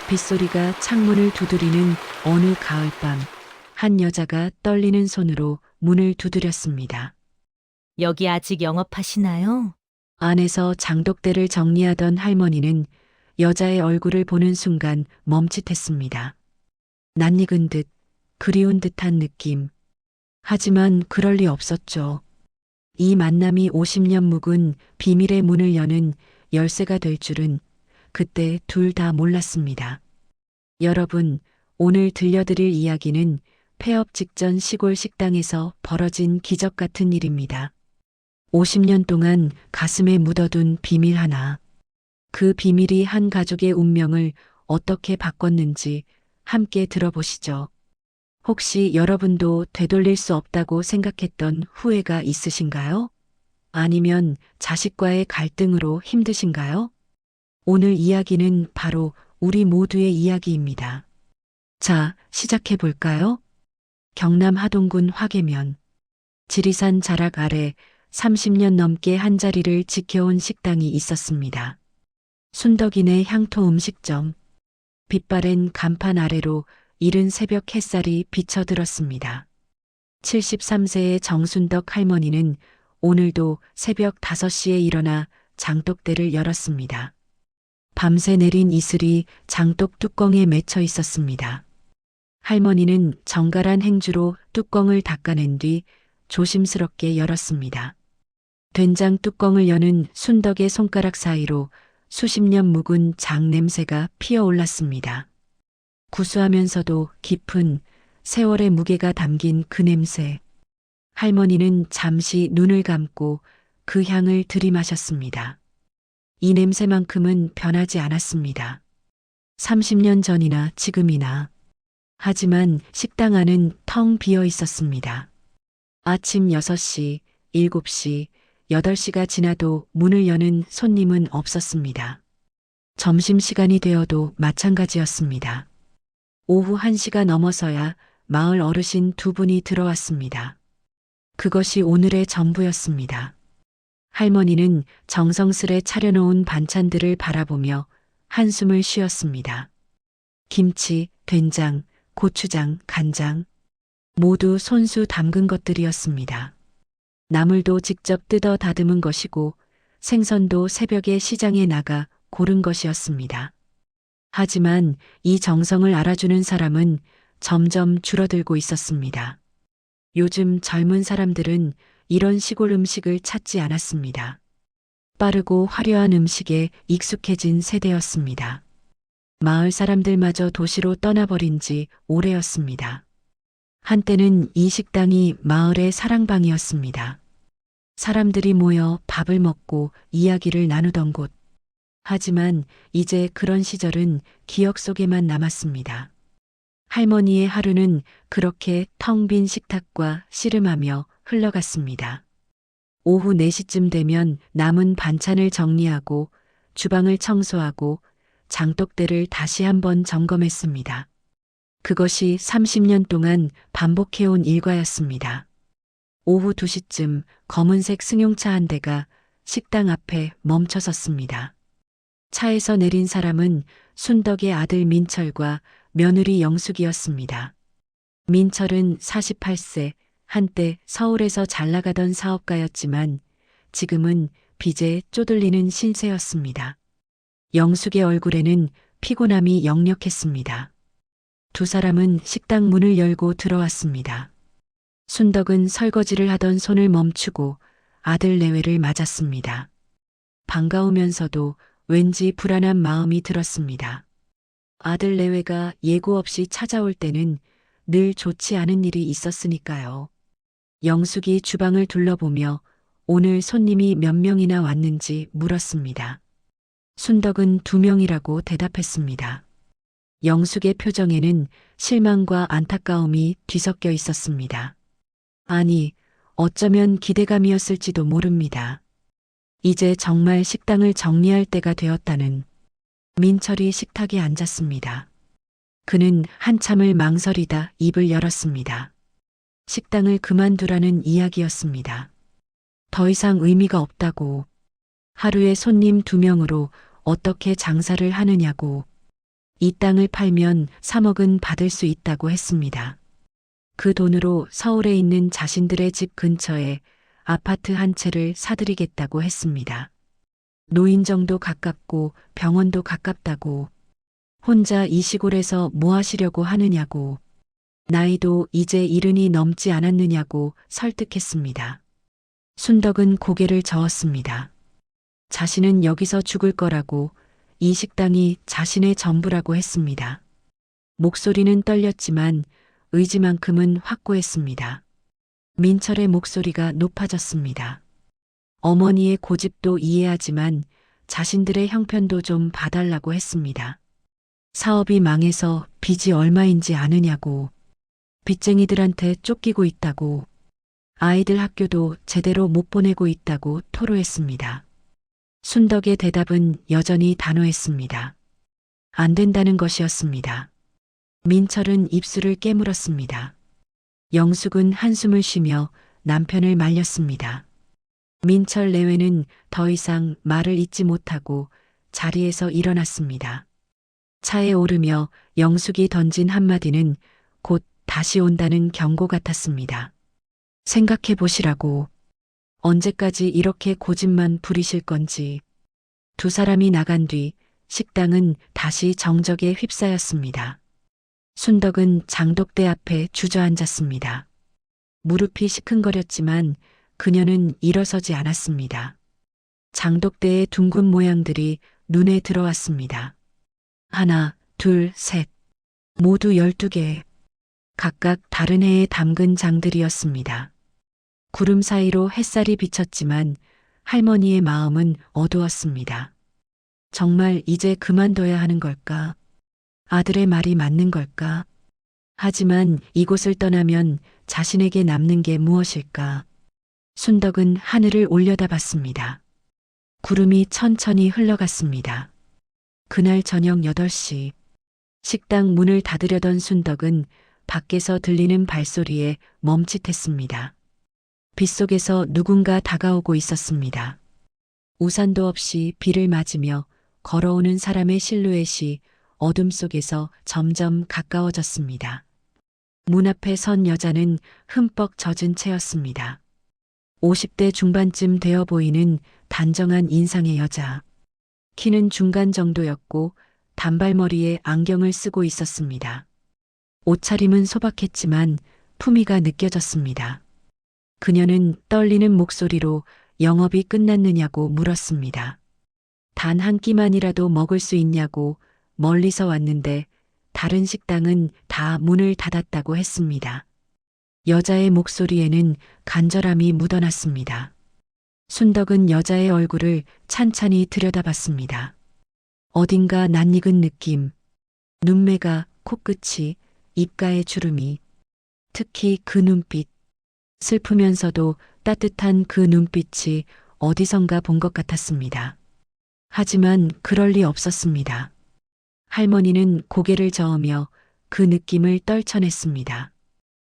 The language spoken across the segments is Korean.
빗소리가 창문을 두드리는 어느 가을밤, 한 여자가 떨리는 손으로 문을 두드렸습니다. 여기 아직 영업하시나요? 안에서 장독대를 정리하던 할머니는 여자의 얼굴을 보는 순간 멈칫했습니다. 낯익은 듯, 그리운 듯한 느낌. 하지만 그럴 리 없었죠. 이 만남이 50년 묵은 비밀의 문을 여는 열쇠가 될 줄은 그때 둘 다 몰랐습니다. 여러분, 오늘 들려드릴 이야기는 폐업 직전 시골 식당에서 벌어진 기적 같은 일입니다. 50년 동안 가슴에 묻어둔 비밀 하나. 그 비밀이 한 가족의 운명을 어떻게 바꿨는지 함께 들어보시죠. 혹시 여러분도 되돌릴 수 없다고 생각했던 후회가 있으신가요? 아니면 자식과의 갈등으로 힘드신가요? 오늘 이야기는 바로 우리 모두의 이야기입니다. 자, 시작해 볼까요? 경남 하동군 화계면. 지리산 자락 아래 30년 넘게 한자리를 지켜온 식당이 있었습니다. 순덕이네 향토 음식점. 빛바랜 간판 아래로 이른 새벽 햇살이 비쳐들었습니다. 73세의 정순덕 할머니는 오늘도 새벽 5시에 일어나 장독대를 열었습니다. 밤새 내린 이슬이 장독 뚜껑에 맺혀 있었습니다. 할머니는 정갈한 행주로 뚜껑을 닦아낸 뒤 조심스럽게 열었습니다. 된장 뚜껑을 여는 순덕의 손가락 사이로 수십 년 묵은 장 냄새가 피어올랐습니다. 구수하면서도 깊은 세월의 무게가 담긴 그 냄새. 할머니는 잠시 눈을 감고 그 향을 들이마셨습니다. 이 냄새만큼은 변하지 않았습니다. 30년 전이나 지금이나. 하지만 식당 안은 텅 비어 있었습니다. 아침 6시, 7시, 8시가 지나도 문을 여는 손님은 없었습니다. 점심시간이 되어도 마찬가지였습니다. 오후 1시가 넘어서야 마을 어르신 2분이 들어왔습니다. 그것이 오늘의 전부였습니다. 할머니는 정성스레 차려놓은 반찬들을 바라보며 한숨을 쉬었습니다. 김치, 된장, 고추장, 간장, 모두 손수 담근 것들이었습니다. 나물도 직접 뜯어 다듬은 것이고 생선도 새벽에 시장에 나가 고른 것이었습니다. 하지만 이 정성을 알아주는 사람은 점점 줄어들고 있었습니다. 요즘 젊은 사람들은 이런 시골 음식을 찾지 않았습니다. 빠르고 화려한 음식에 익숙해진 세대였습니다. 마을 사람들마저 도시로 떠나버린 지 오래였습니다. 한때는 이 식당이 마을의 사랑방이었습니다. 사람들이 모여 밥을 먹고 이야기를 나누던 곳. 하지만 이제 그런 시절은 기억 속에만 남았습니다. 할머니의 하루는 그렇게 텅 빈 식탁과 씨름하며 흘러갔습니다. 오후 4시쯤 되면 남은 반찬을 정리하고 주방을 청소하고 장독대를 다시 한번 점검했습니다. 그것이 30년 동안 반복해온 일과였습니다. 오후 2시쯤 검은색 승용차 한 대가 식당 앞에 멈춰섰습니다. 차에서 내린 사람은 순덕의 아들 민철과 며느리 영숙이었습니다. 민철은 48세, 한때 서울에서 잘 나가던 사업가였지만 지금은 빚에 쪼들리는 신세였습니다. 영숙의 얼굴에는 피곤함이 역력했습니다. 두 사람은 식당 문을 열고 들어왔습니다. 순덕은 설거지를 하던 손을 멈추고 아들 내외를 맞았습니다. 반가우면서도 왠지 불안한 마음이 들었습니다. 아들 내외가 예고 없이 찾아올 때는 늘 좋지 않은 일이 있었으니까요. 영숙이 주방을 둘러보며 오늘 손님이 몇 명이나 왔는지 물었습니다. 순덕은 2명이라고 대답했습니다. 영숙의 표정에는 실망과 안타까움이 뒤섞여 있었습니다. 아니, 어쩌면 기대감이었을지도 모릅니다. 이제 정말 식당을 정리할 때가 되었다는. 민철이 식탁에 앉았습니다. 그는 한참을 망설이다 입을 열었습니다. 식당을 그만두라는 이야기였습니다. 더 이상 의미가 없다고. 하루에 손님 2명으로 어떻게 장사를 하느냐고. 이 땅을 팔면 3억은 받을 수 있다고 했습니다. 그 돈으로 서울에 있는 자신들의 집 근처에 아파트 한 채를 사들이겠다고 했습니다. 노인정도 가깝고 병원도 가깝다고, 혼자 이 시골에서 뭐 하시려고 하느냐고, 나이도 이제 70이 넘지 않았느냐고 설득했습니다. 순덕은 고개를 저었습니다. 자신은 여기서 죽을 거라고, 이 식당이 자신의 전부라고 했습니다. 목소리는 떨렸지만 의지만큼은 확고했습니다. 민철의 목소리가 높아졌습니다. 어머니의 고집도 이해하지만 자신들의 형편도 좀 봐달라고 했습니다. 사업이 망해서 빚이 얼마인지 아느냐고, 빚쟁이들한테 쫓기고 있다고, 아이들 학교도 제대로 못 보내고 있다고 토로했습니다. 순덕의 대답은 여전히 단호했습니다. 안 된다는 것이었습니다. 민철은 입술을 깨물었습니다. 영숙은 한숨을 쉬며 남편을 말렸습니다. 민철 내외는 더 이상 말을 잇지 못하고 자리에서 일어났습니다. 차에 오르며 영숙이 던진 한마디는 곧 다시 온다는 경고 같았습니다. 생각해 보시라고. 언제까지 이렇게 고집만 부리실 건지. 두 사람이 나간 뒤 식당은 다시 정적에 휩싸였습니다. 순덕은 장독대 앞에 주저앉았습니다. 무릎이 시큰거렸지만 그녀는 일어서지 않았습니다. 장독대의 둥근 모양들이 눈에 들어왔습니다. 하나, 둘, 셋. 모두 12개. 각각 다른 해에 담근 장들이었습니다. 구름 사이로 햇살이 비쳤지만 할머니의 마음은 어두웠습니다. 정말 이제 그만둬야 하는 걸까? 아들의 말이 맞는 걸까? 하지만 이곳을 떠나면 자신에게 남는 게 무엇일까? 순덕은 하늘을 올려다봤습니다. 구름이 천천히 흘러갔습니다. 그날 저녁 8시, 식당 문을 닫으려던 순덕은 밖에서 들리는 발소리에 멈칫했습니다. 빗속에서 누군가 다가오고 있었습니다. 우산도 없이 비를 맞으며 걸어오는 사람의 실루엣이 어둠 속에서 점점 가까워졌습니다. 문 앞에 선 여자는 흠뻑 젖은 채였습니다. 50대 중반쯤 되어 보이는 단정한 인상의 여자. 키는 중간 정도였고 단발머리에 안경을 쓰고 있었습니다. 옷차림은 소박했지만 품위가 느껴졌습니다. 그녀는 떨리는 목소리로 영업이 끝났느냐고 물었습니다. 단 한 끼만이라도 먹을 수 있냐고. 멀리서 왔는데 다른 식당은 다 문을 닫았다고 했습니다. 여자의 목소리에는 간절함이 묻어났습니다. 순덕은 여자의 얼굴을 찬찬히 들여다봤습니다. 어딘가 낯익은 느낌, 눈매가, 코끝이, 입가의 주름이, 특히 그 눈빛, 슬프면서도 따뜻한 그 눈빛이 어디선가 본 것 같았습니다. 하지만 그럴 리 없었습니다. 할머니는 고개를 저으며 그 느낌을 떨쳐냈습니다.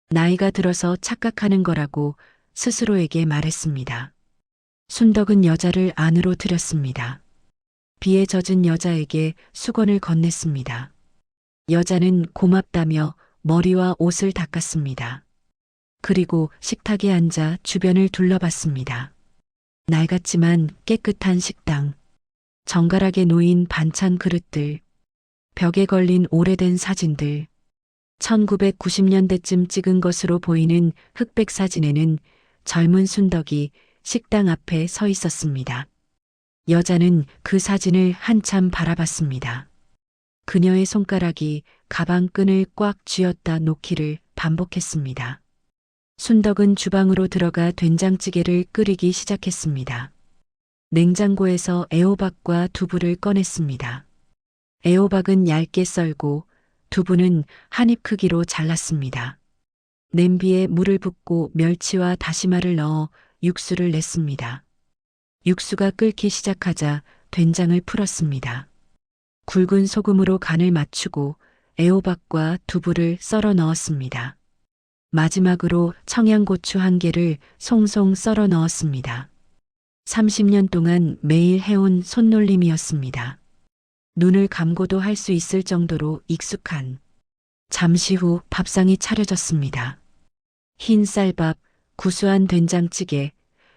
나이가 들어서 착각하는 거라고 스스로에게 말했습니다. 순덕은 여자를 안으로 들였습니다. 비에 젖은 여자에게 수건을 건넸습니다. 여자는 고맙다며 머리와 옷을 닦았습니다. 그리고 식탁에 앉아 주변을 둘러봤습니다. 낡았지만 깨끗한 식당, 정갈하게 놓인 반찬 그릇들, 벽에 걸린 오래된 사진들, 1990년대쯤 찍은 것으로 보이는 흑백 사진에는 젊은 순덕이 식당 앞에 서 있었습니다. 여자는 그 사진을 한참 바라봤습니다. 그녀의 손가락이 가방 끈을 꽉 쥐었다 놓기를 반복했습니다. 순덕은 주방으로 들어가 된장찌개를 끓이기 시작했습니다. 냉장고에서 애호박과 두부를 꺼냈습니다. 애호박은 얇게 썰고 두부는 한 입 크기로 잘랐습니다. 냄비에 물을 붓고 멸치와 다시마를 넣어 육수를 냈습니다. 육수가 끓기 시작하자 된장을 풀었습니다. 굵은 소금으로 간을 맞추고 애호박과 두부를 썰어 넣었습니다. 마지막으로 청양고추 1개를 송송 썰어 넣었습니다. 30년 동안 매일 해온 손놀림이었습니다. 눈을 감고도 할 수 있을 정도로 익숙한. 잠시 후 밥상이 차려졌습니다. 흰 쌀밥, 구수한 된장찌개,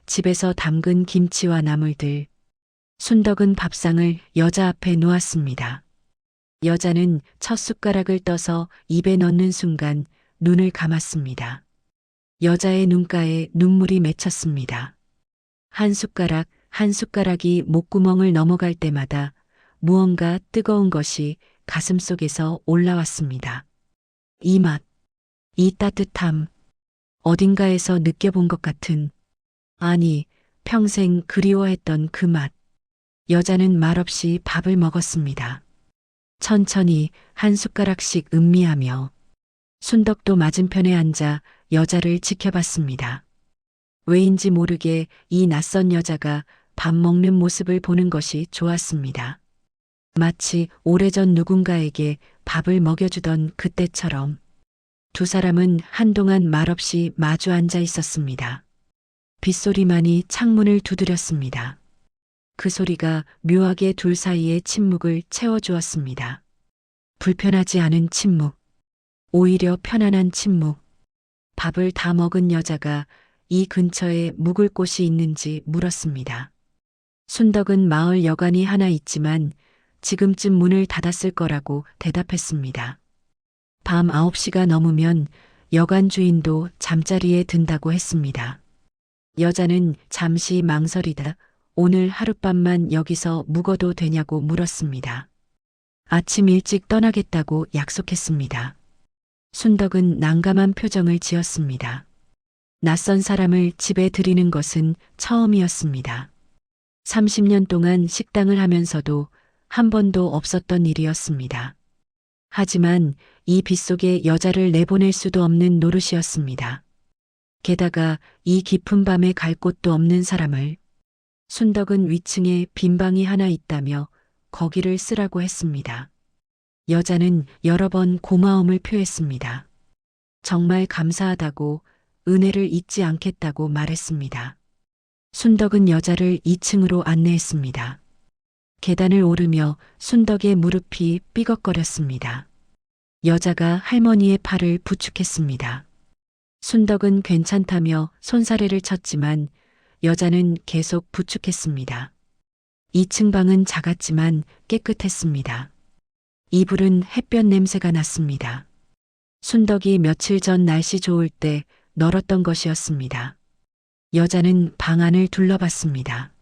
집에서 담근 김치와 나물들. 순덕은 밥상을 여자 앞에 놓았습니다. 여자는 첫 숟가락을 떠서 입에 넣는 순간 눈을 감았습니다. 여자의 눈가에 눈물이 맺혔습니다. 한 숟가락 한 숟가락이 목구멍을 넘어갈 때마다 무언가 뜨거운 것이 가슴 속에서 올라왔습니다. 이 맛, 이 따뜻함, 어딘가에서 느껴본 것 같은, 아니, 평생 그리워했던 그 맛. 여자는 말없이 밥을 먹었습니다. 천천히 한 숟가락씩 음미하며 순덕도 맞은편에 앉아 여자를 지켜봤습니다. 왜인지 모르게 이 낯선 여자가 밥 먹는 모습을 보는 것이 좋았습니다. 마치 오래전 누군가에게 밥을 먹여주던 그때처럼. 두 사람은 한동안 말없이 마주 앉아 있었습니다. 빗소리만이 창문을 두드렸습니다. 그 소리가 묘하게 둘 사이의 침묵을 채워주었습니다. 불편하지 않은 침묵, 오히려 편안한 침묵. 밥을 다 먹은 여자가 이 근처에 묵을 곳이 있는지 물었습니다. 순덕은 마을 여관이 하나 있지만 지금쯤 문을 닫았을 거라고 대답했습니다. 밤 9시가 넘으면 여관 주인도 잠자리에 든다고 했습니다. 여자는 잠시 망설이다 오늘 하룻밤만 여기서 묵어도 되냐고 물었습니다. 아침 일찍 떠나겠다고 약속했습니다. 순덕은 난감한 표정을 지었습니다. 낯선 사람을 집에 들이는 것은 처음이었습니다. 30년 동안 식당을 하면서도 한 번도 없었던 일이었습니다. 하지만 이 빗속에 여자를 내보낼 수도 없는 노릇이었습니다. 게다가 이 깊은 밤에 갈 곳도 없는 사람을. 순덕은 위층에 빈 방이 하나 있다며 거기를 쓰라고 했습니다. 여자는 여러 번 고마움을 표했습니다. 정말 감사하다고, 은혜를 잊지 않겠다고 말했습니다. 순덕은 여자를 2층으로 안내했습니다. 계단을 오르며 순덕의 무릎이 삐걱거렸습니다. 여자가 할머니의 팔을 부축했습니다. 순덕은 괜찮다며 손사래를 쳤지만 여자는 계속 부축했습니다. 2층 방은 작았지만 깨끗했습니다. 이불은 햇볕 냄새가 났습니다. 순덕이 며칠 전 날씨 좋을 때 널었던 것이었습니다. 여자는 방 안을 둘러봤습니다.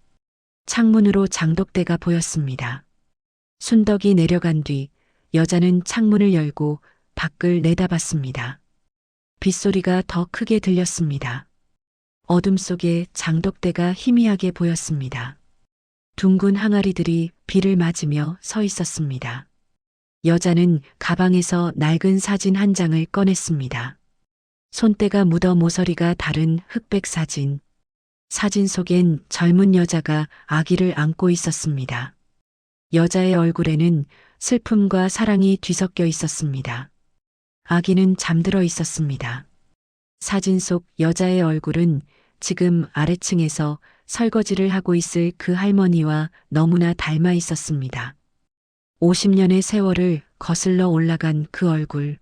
창문으로 장독대가 보였습니다. 순덕이 내려간 뒤 여자는 창문을 열고 밖을 내다봤습니다. 빗소리가 더 크게 들렸습니다. 어둠 속에 장독대가 희미하게 보였습니다. 둥근 항아리들이 비를 맞으며 서 있었습니다. 여자는 가방에서 낡은 사진 한 장을 꺼냈습니다. 손때가 묻어 모서리가 다른 흑백 사진. 사진 속엔 젊은 여자가 아기를 안고 있었습니다. 여자의 얼굴에는 슬픔과 사랑이 뒤섞여 있었습니다. 아기는 잠들어 있었습니다. 사진 속 여자의 얼굴은 지금 아래층에서 설거지를 하고 있을 그 할머니와 너무나 닮아 있었습니다. 50년의 세월을 거슬러 올라간 그 얼굴.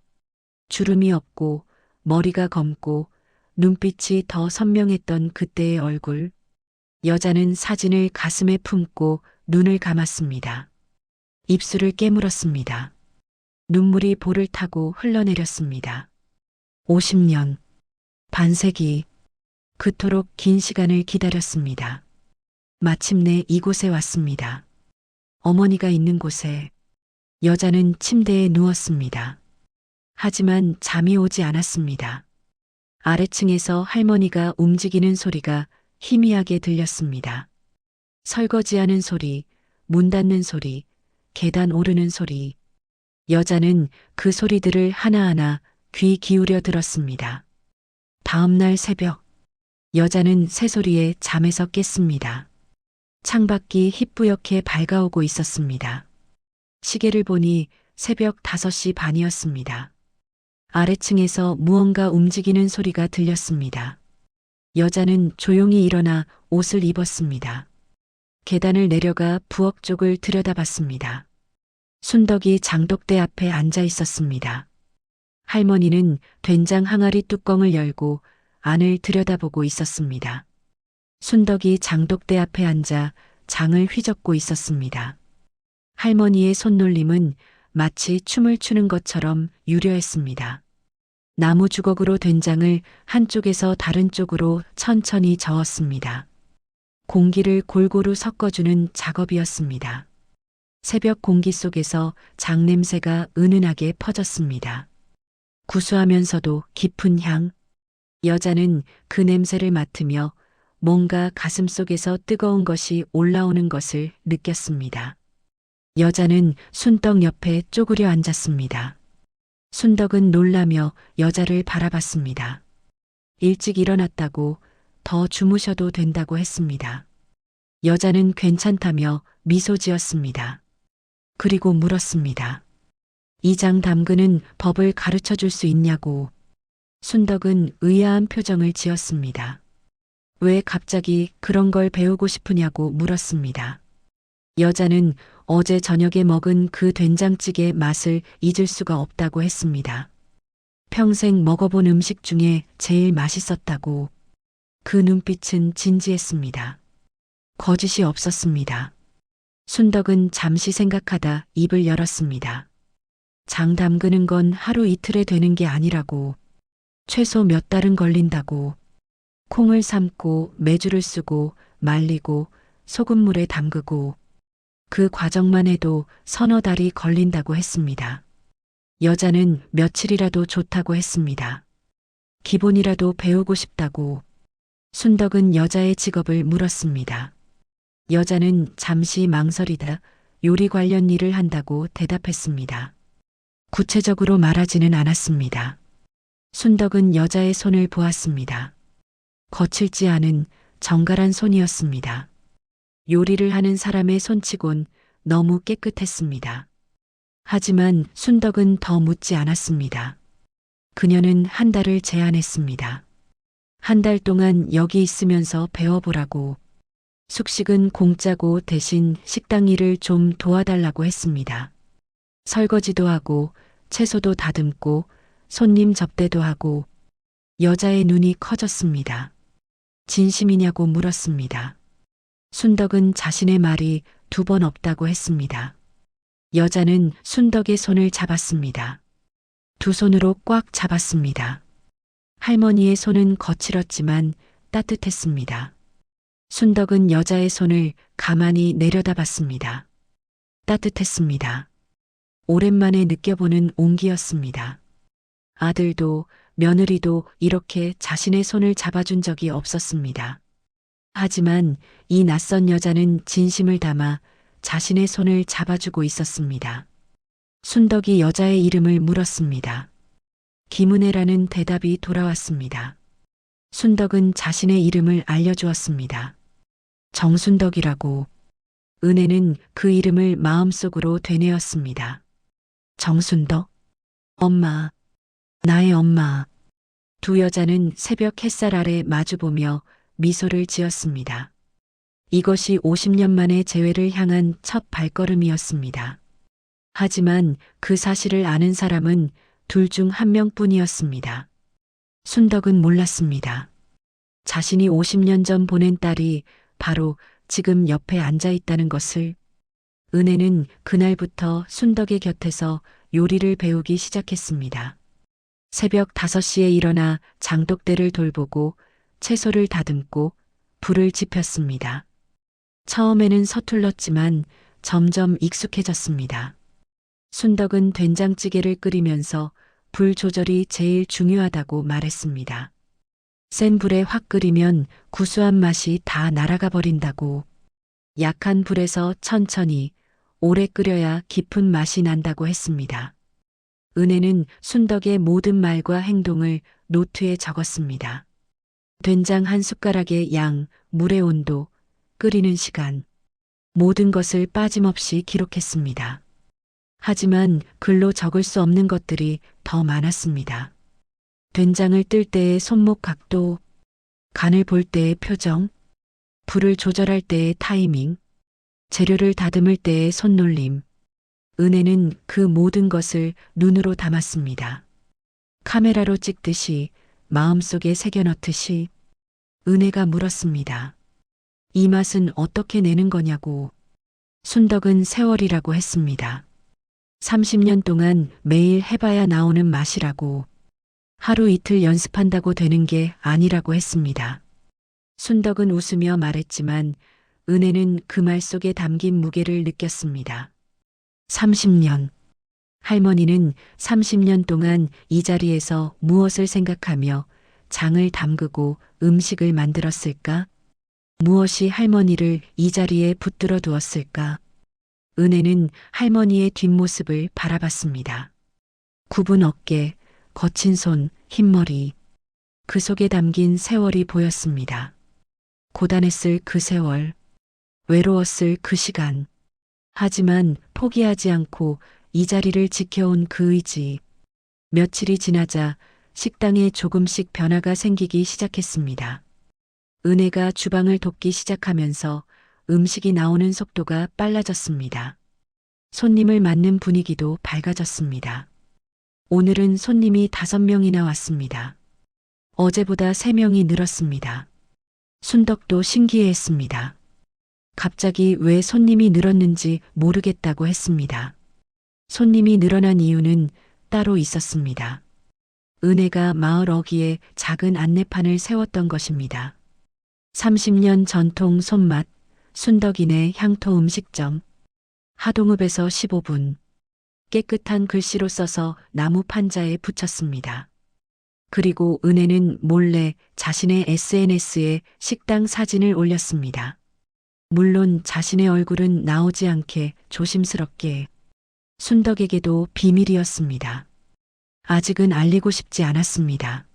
주름이 없고 머리가 검고 눈빛이 더 선명했던 그때의 얼굴. 여자는 사진을 가슴에 품고 눈을 감았습니다. 입술을 깨물었습니다. 눈물이 볼을 타고 흘러내렸습니다. 50년, 반세기, 그토록 긴 시간을 기다렸습니다. 마침내 이곳에 왔습니다. 어머니가 있는 곳에. 여자는 침대에 누웠습니다. 하지만 잠이 오지 않았습니다. 아래층에서 할머니가 움직이는 소리가 희미하게 들렸습니다. 설거지하는 소리, 문 닫는 소리, 계단 오르는 소리. 여자는 그 소리들을 하나하나 귀 기울여 들었습니다. 다음 날 새벽, 여자는 새소리에 잠에서 깼습니다. 창밖이 희뿌옇게 밝아오고 있었습니다. 시계를 보니 새벽 5시 반이었습니다. 아래층에서 무언가 움직이는 소리가 들렸습니다. 여자는 조용히 일어나 옷을 입었습니다. 계단을 내려가 부엌 쪽을 들여다봤습니다. 순덕이 장독대 앞에 앉아 있었습니다. 할머니는 된장 항아리 뚜껑을 열고 안을 들여다보고 있었습니다. 순덕이 장독대 앞에 앉아 장을 휘젓고 있었습니다. 할머니의 손놀림은 마치 춤을 추는 것처럼 유려했습니다. 나무 주걱으로 된장을 한쪽에서 다른 쪽으로 천천히 저었습니다. 공기를 골고루 섞어주는 작업이었습니다. 새벽 공기 속에서 장 냄새가 은은하게 퍼졌습니다. 구수하면서도 깊은 향. 여자는 그 냄새를 맡으며 뭔가 가슴 속에서 뜨거운 것이 올라오는 것을 느꼈습니다. 여자는 순덕 옆에 쪼그려 앉았습니다. 순덕은 놀라며 여자를 바라봤습니다. 일찍 일어났다고, 더 주무셔도 된다고 했습니다. 여자는 괜찮다며 미소 지었습니다. 그리고 물었습니다. 이 장 담그는 법을 가르쳐 줄 수 있냐고. 순덕은 의아한 표정을 지었습니다. 왜 갑자기 그런 걸 배우고 싶으냐고 물었습니다. 여자는 어제 저녁에 먹은 그 된장찌개 맛을 잊을 수가 없다고 했습니다. 평생 먹어본 음식 중에 제일 맛있었다고. 그 눈빛은 진지했습니다. 거짓이 없었습니다. 순덕은 잠시 생각하다 입을 열었습니다. 장 담그는 건 하루 이틀에 되는 게 아니라고. 최소 몇 달은 걸린다고. 콩을 삶고 메주를 쓰고 말리고 소금물에 담그고 그 과정만 해도 서너 달이 걸린다고 했습니다. 여자는 며칠이라도 좋다고 했습니다. 기본이라도 배우고 싶다고. 순덕은 여자의 직업을 물었습니다. 여자는 잠시 망설이다 요리 관련 일을 한다고 대답했습니다. 구체적으로 말하지는 않았습니다. 순덕은 여자의 손을 보았습니다. 거칠지 않은 정갈한 손이었습니다. 요리를 하는 사람의 손치곤 너무 깨끗했습니다. 하지만 순덕은 더 묻지 않았습니다. 그녀는 한 달을 제안했습니다. 한 달 동안 여기 있으면서 배워보라고. 숙식은 공짜고 대신 식당 일을 좀 도와달라고 했습니다. 설거지도 하고 채소도 다듬고 손님 접대도 하고. 여자의 눈이 커졌습니다. 진심이냐고 물었습니다. 순덕은 자신의 말이 두 번 없다고 했습니다. 여자는 순덕의 손을 잡았습니다. 두 손으로 꽉 잡았습니다. 할머니의 손은 거칠었지만 따뜻했습니다. 순덕은 여자의 손을 가만히 내려다봤습니다. 따뜻했습니다. 오랜만에 느껴보는 온기였습니다. 아들도 며느리도 이렇게 자신의 손을 잡아준 적이 없었습니다. 하지만 이 낯선 여자는 진심을 담아 자신의 손을 잡아주고 있었습니다. 순덕이 여자의 이름을 물었습니다. 김은혜라는 대답이 돌아왔습니다. 순덕은 자신의 이름을 알려주었습니다. 정순덕이라고. 은혜는 그 이름을 마음속으로 되뇌었습니다. 정순덕? 엄마. 나의 엄마. 두 여자는 새벽 햇살 아래 마주보며 미소를 지었습니다. 이것이 50년 만에 재회를 향한 첫 발걸음이었습니다. 하지만 그 사실을 아는 사람은 둘 중 한 명뿐이었습니다. 순덕은 몰랐습니다. 자신이 50년 전 보낸 딸이 바로 지금 옆에 앉아 있다는 것을. 은혜는 그날부터 순덕의 곁에서 요리를 배우기 시작했습니다. 새벽 5시에 일어나 장독대를 돌보고 채소를 다듬고 불을 지폈습니다. 처음에는 서툴렀지만 점점 익숙해졌습니다. 순덕은 된장찌개를 끓이면서 불 조절이 제일 중요하다고 말했습니다. 센 불에 확 끓이면 구수한 맛이 다 날아가 버린다고. 약한 불에서 천천히 오래 끓여야 깊은 맛이 난다고 했습니다. 은혜는 순덕의 모든 말과 행동을 노트에 적었습니다. 된장 한 숟가락의 양, 물의 온도, 끓이는 시간, 모든 것을 빠짐없이 기록했습니다. 하지만 글로 적을 수 없는 것들이 더 많았습니다. 된장을 뜰 때의 손목 각도, 간을 볼 때의 표정, 불을 조절할 때의 타이밍, 재료를 다듬을 때의 손놀림. 은혜는 그 모든 것을 눈으로 담았습니다. 카메라로 찍듯이 마음속에 새겨 넣듯이 은혜가 물었습니다. 이 맛은 어떻게 내는 거냐고. 순덕은 세월이라고 했습니다. 30년 동안 매일 해봐야 나오는 맛이라고. 하루 이틀 연습한다고 되는 게 아니라고 했습니다. 순덕은 웃으며 말했지만 은혜는 그 말 속에 담긴 무게를 느꼈습니다. 30년. 할머니는 30년 동안 이 자리에서 무엇을 생각하며 장을 담그고 음식을 만들었을까? 무엇이 할머니를 이 자리에 붙들어 두었을까? 은혜는 할머니의 뒷모습을 바라봤습니다. 굽은 어깨, 거친 손, 흰머리. 그 속에 담긴 세월이 보였습니다. 고단했을 그 세월, 외로웠을 그 시간. 하지만 포기하지 않고 이 자리를 지켜온 그 의지. 며칠이 지나자 식당에 조금씩 변화가 생기기 시작했습니다. 은혜가 주방을 돕기 시작하면서 음식이 나오는 속도가 빨라졌습니다. 손님을 맞는 분위기도 밝아졌습니다. 오늘은 손님이 5명이나 왔습니다. 어제보다 3명이 늘었습니다. 순덕도 신기해했습니다. 갑자기 왜 손님이 늘었는지 모르겠다고 했습니다. 손님이 늘어난 이유는 따로 있었습니다. 은혜가 마을 어귀에 작은 안내판을 세웠던 것입니다. 30년 전통 손맛, 순덕이네 향토 음식점. 하동읍에서 15분. 깨끗한 글씨로 써서 나무 판자에 붙였습니다. 그리고 은혜는 몰래 자신의 SNS에 식당 사진을 올렸습니다. 물론 자신의 얼굴은 나오지 않게 조심스럽게. 순덕에게도 비밀이었습니다. 아직은 알리고 싶지 않았습니다.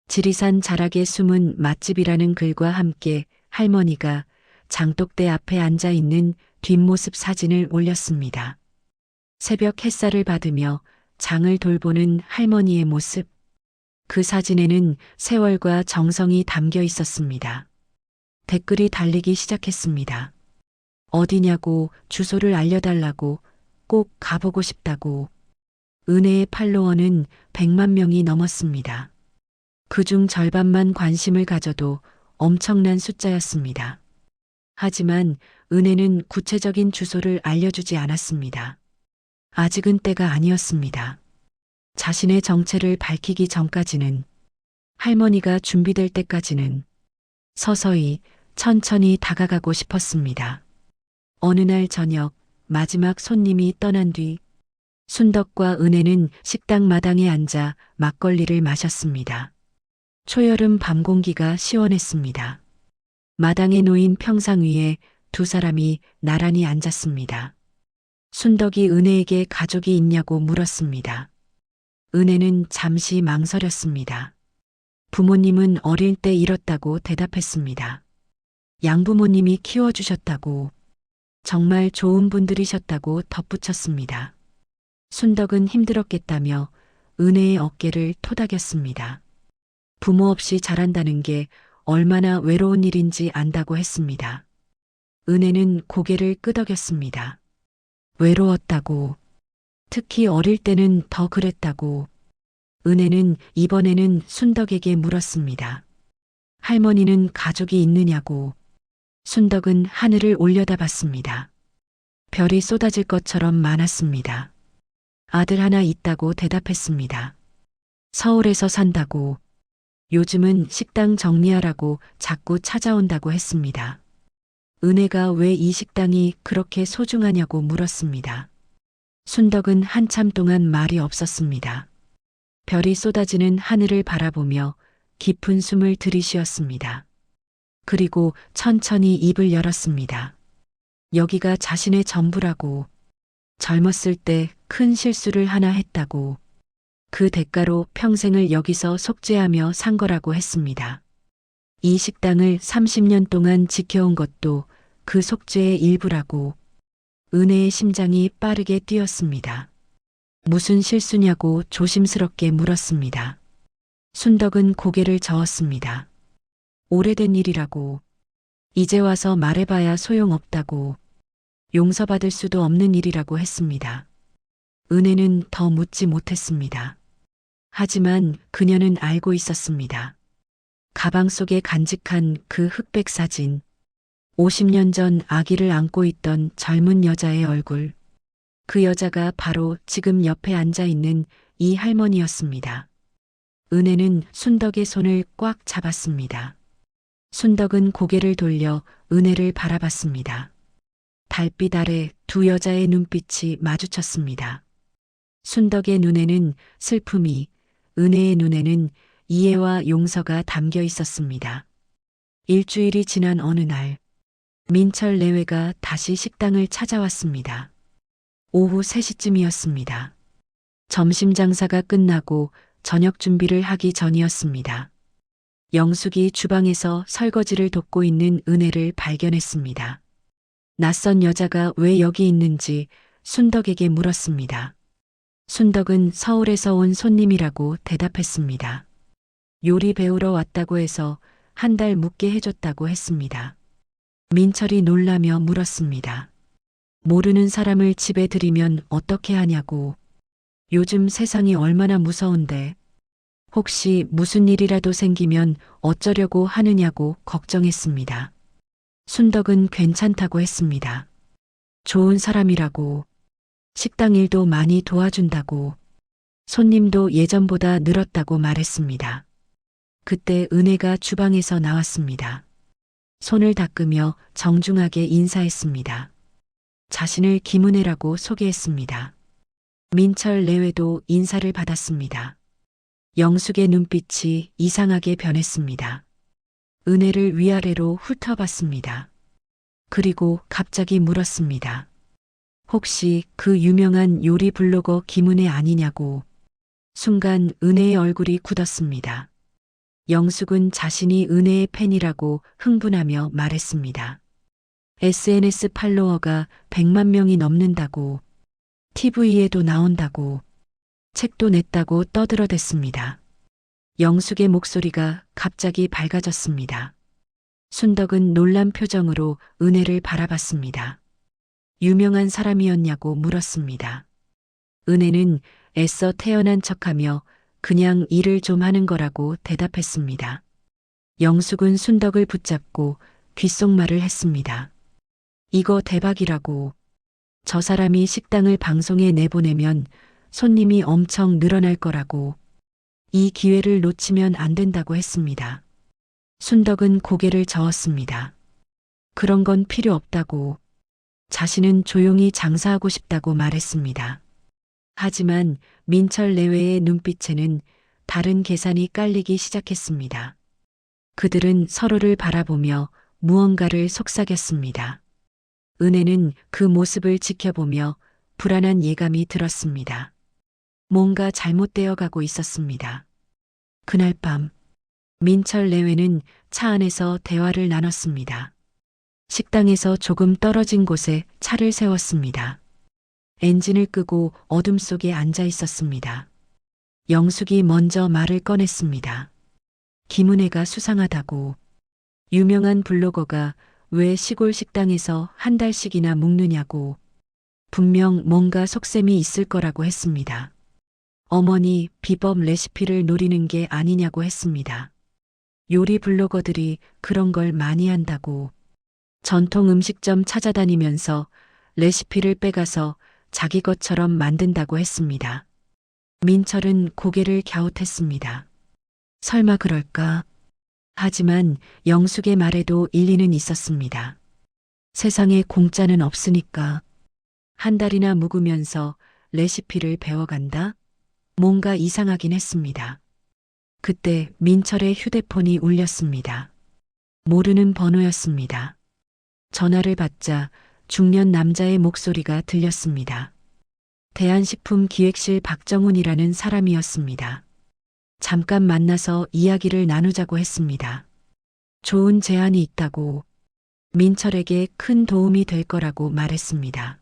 지리산 자락에 숨은 맛집이라는 글과 함께 할머니가 장독대 앞에 앉아 있는 뒷모습 사진을 올렸습니다. 새벽 햇살을 받으며 장을 돌보는 할머니의 모습. 그 사진에는 세월과 정성이 담겨 있었습니다. 댓글이 달리기 시작했습니다. 어디냐고, 주소를 알려달라고, 꼭 가보고 싶다고. 은혜의 팔로워는 100만 명이 넘었습니다. 그중 절반만 관심을 가져도 엄청난 숫자였습니다. 하지만 은혜는 구체적인 주소를 알려주지 않았습니다. 아직은 때가 아니었습니다. 자신의 정체를 밝히기 전까지는, 할머니가 준비될 때까지는 서서히 천천히 다가가고 싶었습니다. 어느 날 저녁 마지막 손님이 떠난 뒤 순덕과 은혜는 식당 마당에 앉아 막걸리를 마셨습니다. 초여름 밤 공기가 시원했습니다. 마당에 놓인 평상 위에 2사람이 나란히 앉았습니다. 순덕이 은혜에게 가족이 있냐고 물었습니다. 은혜는 잠시 망설였습니다. 부모님은 어릴 때 잃었다고 대답했습니다. 양부모님이 키워주셨다고, 정말 좋은 분들이셨다고 덧붙였습니다. 순덕은 힘들었겠다며 은혜의 어깨를 토닥였습니다. 부모 없이 자란다는 게 얼마나 외로운 일인지 안다고 했습니다. 은혜는 고개를 끄덕였습니다. 외로웠다고, 특히 어릴 때는 더 그랬다고. 은혜는 이번에는 순덕에게 물었습니다. 할머니는 가족이 있느냐고. 순덕은 하늘을 올려다봤습니다. 별이 쏟아질 것처럼 많았습니다. 아들 하나 있다고 대답했습니다. 서울에서 산다고. 요즘은 식당 정리하라고 자꾸 찾아온다고 했습니다. 은혜가 왜 이 식당이 그렇게 소중하냐고 물었습니다. 순덕은 한참 동안 말이 없었습니다. 별이 쏟아지는 하늘을 바라보며 깊은 숨을 들이쉬었습니다. 그리고 천천히 입을 열었습니다. 여기가 자신의 전부라고. 젊었을 때 큰 실수를 하나 했다고. 그 대가로 평생을 여기서 속죄하며 산 거라고 했습니다. 이 식당을 30년 동안 지켜온 것도 그 속죄의 일부라고. 은혜의 심장이 빠르게 뛰었습니다. 무슨 실수냐고 조심스럽게 물었습니다. 순덕은 고개를 저었습니다. 오래된 일이라고. 이제 와서 말해봐야 소용없다고. 용서받을 수도 없는 일이라고 했습니다. 은혜는 더 묻지 못했습니다. 하지만 그녀는 알고 있었습니다. 가방 속에 간직한 그 흑백 사진, 50년 전 아기를 안고 있던 젊은 여자의 얼굴, 그 여자가 바로 지금 옆에 앉아 있는 이 할머니였습니다. 은혜는 순덕의 손을 꽉 잡았습니다. 순덕은 고개를 돌려 은혜를 바라봤습니다. 달빛 아래 두 여자의 눈빛이 마주쳤습니다. 순덕의 눈에는 슬픔이, 은혜의 눈에는 이해와 용서가 담겨 있었습니다. 일주일이 지난 어느 날, 민철 내외가 다시 식당을 찾아왔습니다. 오후 3시쯤이었습니다. 점심 장사가 끝나고 저녁 준비를 하기 전이었습니다. 영숙이 주방에서 설거지를 돕고 있는 은혜를 발견했습니다. 낯선 여자가 왜 여기 있는지 순덕에게 물었습니다. 순덕은 서울에서 온 손님이라고 대답했습니다. 요리 배우러 왔다고 해서 한 달 묵게 해줬다고 했습니다. 민철이 놀라며 물었습니다. 모르는 사람을 집에 들이면 어떻게 하냐고. 요즘 세상이 얼마나 무서운데. 혹시 무슨 일이라도 생기면 어쩌려고 하느냐고 걱정했습니다. 순덕은 괜찮다고 했습니다. 좋은 사람이라고. 식당 일도 많이 도와준다고. 손님도 예전보다 늘었다고 말했습니다. 그때 은혜가 주방에서 나왔습니다. 손을 닦으며 정중하게 인사했습니다. 자신을 김은혜라고 소개했습니다. 민철 내외도 인사를 받았습니다. 영숙의 눈빛이 이상하게 변했습니다. 은혜를 위아래로 훑어봤습니다. 그리고 갑자기 물었습니다. 혹시 그 유명한 요리 블로거 김은혜 아니냐고. 순간 은혜의 얼굴이 굳었습니다. 영숙은 자신이 은혜의 팬이라고 흥분하며 말했습니다. SNS 팔로워가 100만 명이 넘는다고, TV에도 나온다고, 책도 냈다고 떠들어댔습니다. 영숙의 목소리가 갑자기 밝아졌습니다. 순덕은 놀란 표정으로 은혜를 바라봤습니다. 유명한 사람이었냐고 물었습니다. 은혜는 애써 태어난 척하며 그냥 일을 좀 하는 거라고 대답했습니다. 영숙은 순덕을 붙잡고 귓속말을 했습니다. 이거 대박이라고. 저 사람이 식당을 방송에 내보내면 손님이 엄청 늘어날 거라고. 이 기회를 놓치면 안 된다고 했습니다. 순덕은 고개를 저었습니다. 그런 건 필요 없다고. 자신은 조용히 장사하고 싶다고 말했습니다. 하지만 민철 내외의 눈빛에는 다른 계산이 깔리기 시작했습니다. 그들은 서로를 바라보며 무언가를 속삭였습니다. 은혜는 그 모습을 지켜보며 불안한 예감이 들었습니다. 뭔가 잘못되어 가고 있었습니다. 그날 밤, 민철 내외는 차 안에서 대화를 나눴습니다. 식당에서 조금 떨어진 곳에 차를 세웠습니다. 엔진을 끄고 어둠 속에 앉아 있었습니다. 영숙이 먼저 말을 꺼냈습니다. 김은혜가 수상하다고. 유명한 블로거가 왜 시골 식당에서 한 달씩이나 묵느냐고. 분명 뭔가 속셈이 있을 거라고 했습니다. 어머니 비법 레시피를 노리는 게 아니냐고 했습니다. 요리 블로거들이 그런 걸 많이 한다고. 전통 음식점 찾아다니면서 레시피를 빼가서 자기 것처럼 만든다고 했습니다. 민철은 고개를 갸웃했습니다. 설마 그럴까? 하지만 영숙의 말에도 일리는 있었습니다. 세상에 공짜는 없으니까. 한 달이나 묵으면서 레시피를 배워간다? 뭔가 이상하긴 했습니다. 그때 민철의 휴대폰이 울렸습니다. 모르는 번호였습니다. 전화를 받자 중년 남자의 목소리가 들렸습니다. 대한식품기획실 박정훈이라는 사람이었습니다. 잠깐 만나서 이야기를 나누자고 했습니다. 좋은 제안이 있다고. 민철에게 큰 도움이 될 거라고 말했습니다.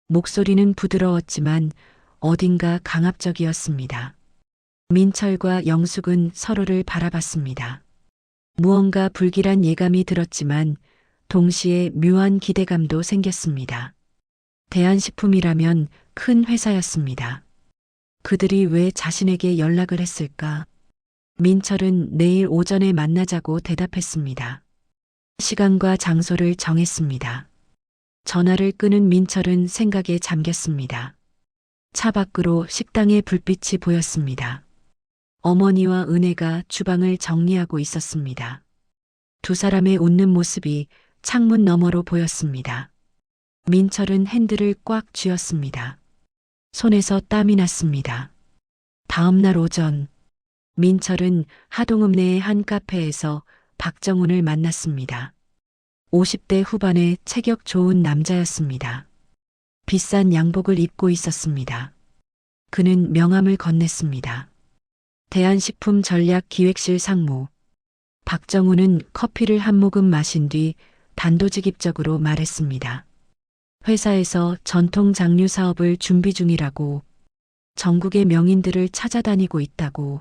목소리는 부드러웠지만 어딘가 강압적이었습니다. 민철과 영숙은 서로를 바라봤습니다. 무언가 불길한 예감이 들었지만 동시에 묘한 기대감도 생겼습니다. 대한식품이라면 큰 회사였습니다. 그들이 왜 자신에게 연락을 했을까? 민철은 내일 오전에 만나자고 대답했습니다. 시간과 장소를 정했습니다. 전화를 끄는 민철은 생각에 잠겼습니다. 차 밖으로 식당의 불빛이 보였습니다. 어머니와 은혜가 주방을 정리하고 있었습니다. 두 사람의 웃는 모습이 창문 너머로 보였습니다. 민철은 핸들을 꽉 쥐었습니다. 손에서 땀이 났습니다. 다음 날 오전, 민철은 하동읍 내의 한 카페에서 박정훈을 만났습니다. 50대 후반의 체격 좋은 남자였습니다. 비싼 양복을 입고 있었습니다. 그는 명함을 건넸습니다. 대한식품전략기획실 상무. 박정훈은 커피를 한 모금 마신 뒤 단도직입적으로 말했습니다. 회사에서 전통 장류 사업을 준비 중이라고, 전국의 명인들을 찾아다니고 있다고,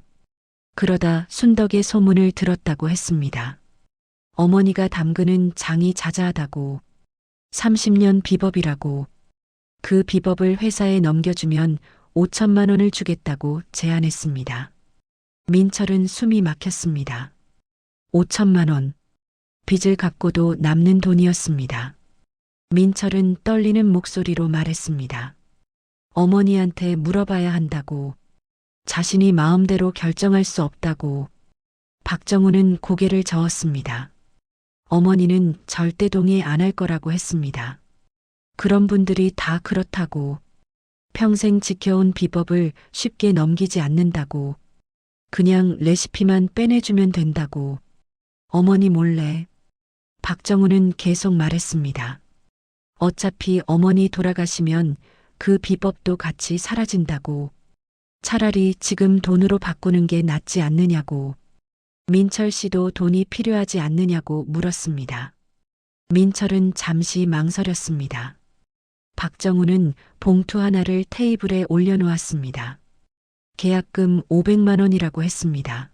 그러다 순덕의 소문을 들었다고 했습니다. 어머니가 담그는 장이 자자하다고, 30년 비법이라고, 그 비법을 회사에 넘겨주면 5천만 원을 주겠다고 제안했습니다. 민철은 숨이 막혔습니다. 5천만 원. 빚을 갚고도 남는 돈이었습니다. 민철은 떨리는 목소리로 말했습니다. 어머니한테 물어봐야 한다고, 자신이 마음대로 결정할 수 없다고. 박정훈은 고개를 저었습니다. 어머니는 절대 동의 안 할 거라고 했습니다. 그런 분들이 다 그렇다고. 평생 지켜온 비법을 쉽게 넘기지 않는다고. 그냥 레시피만 빼내주면 된다고. 어머니 몰래. 박정훈은 계속 말했습니다. 어차피 어머니 돌아가시면 그 비법도 같이 사라진다고. 차라리 지금 돈으로 바꾸는 게 낫지 않느냐고. 민철 씨도 돈이 필요하지 않느냐고 물었습니다. 민철은 잠시 망설였습니다. 박정훈은 봉투 하나를 테이블에 올려놓았습니다. 계약금 500만 원이라고 했습니다.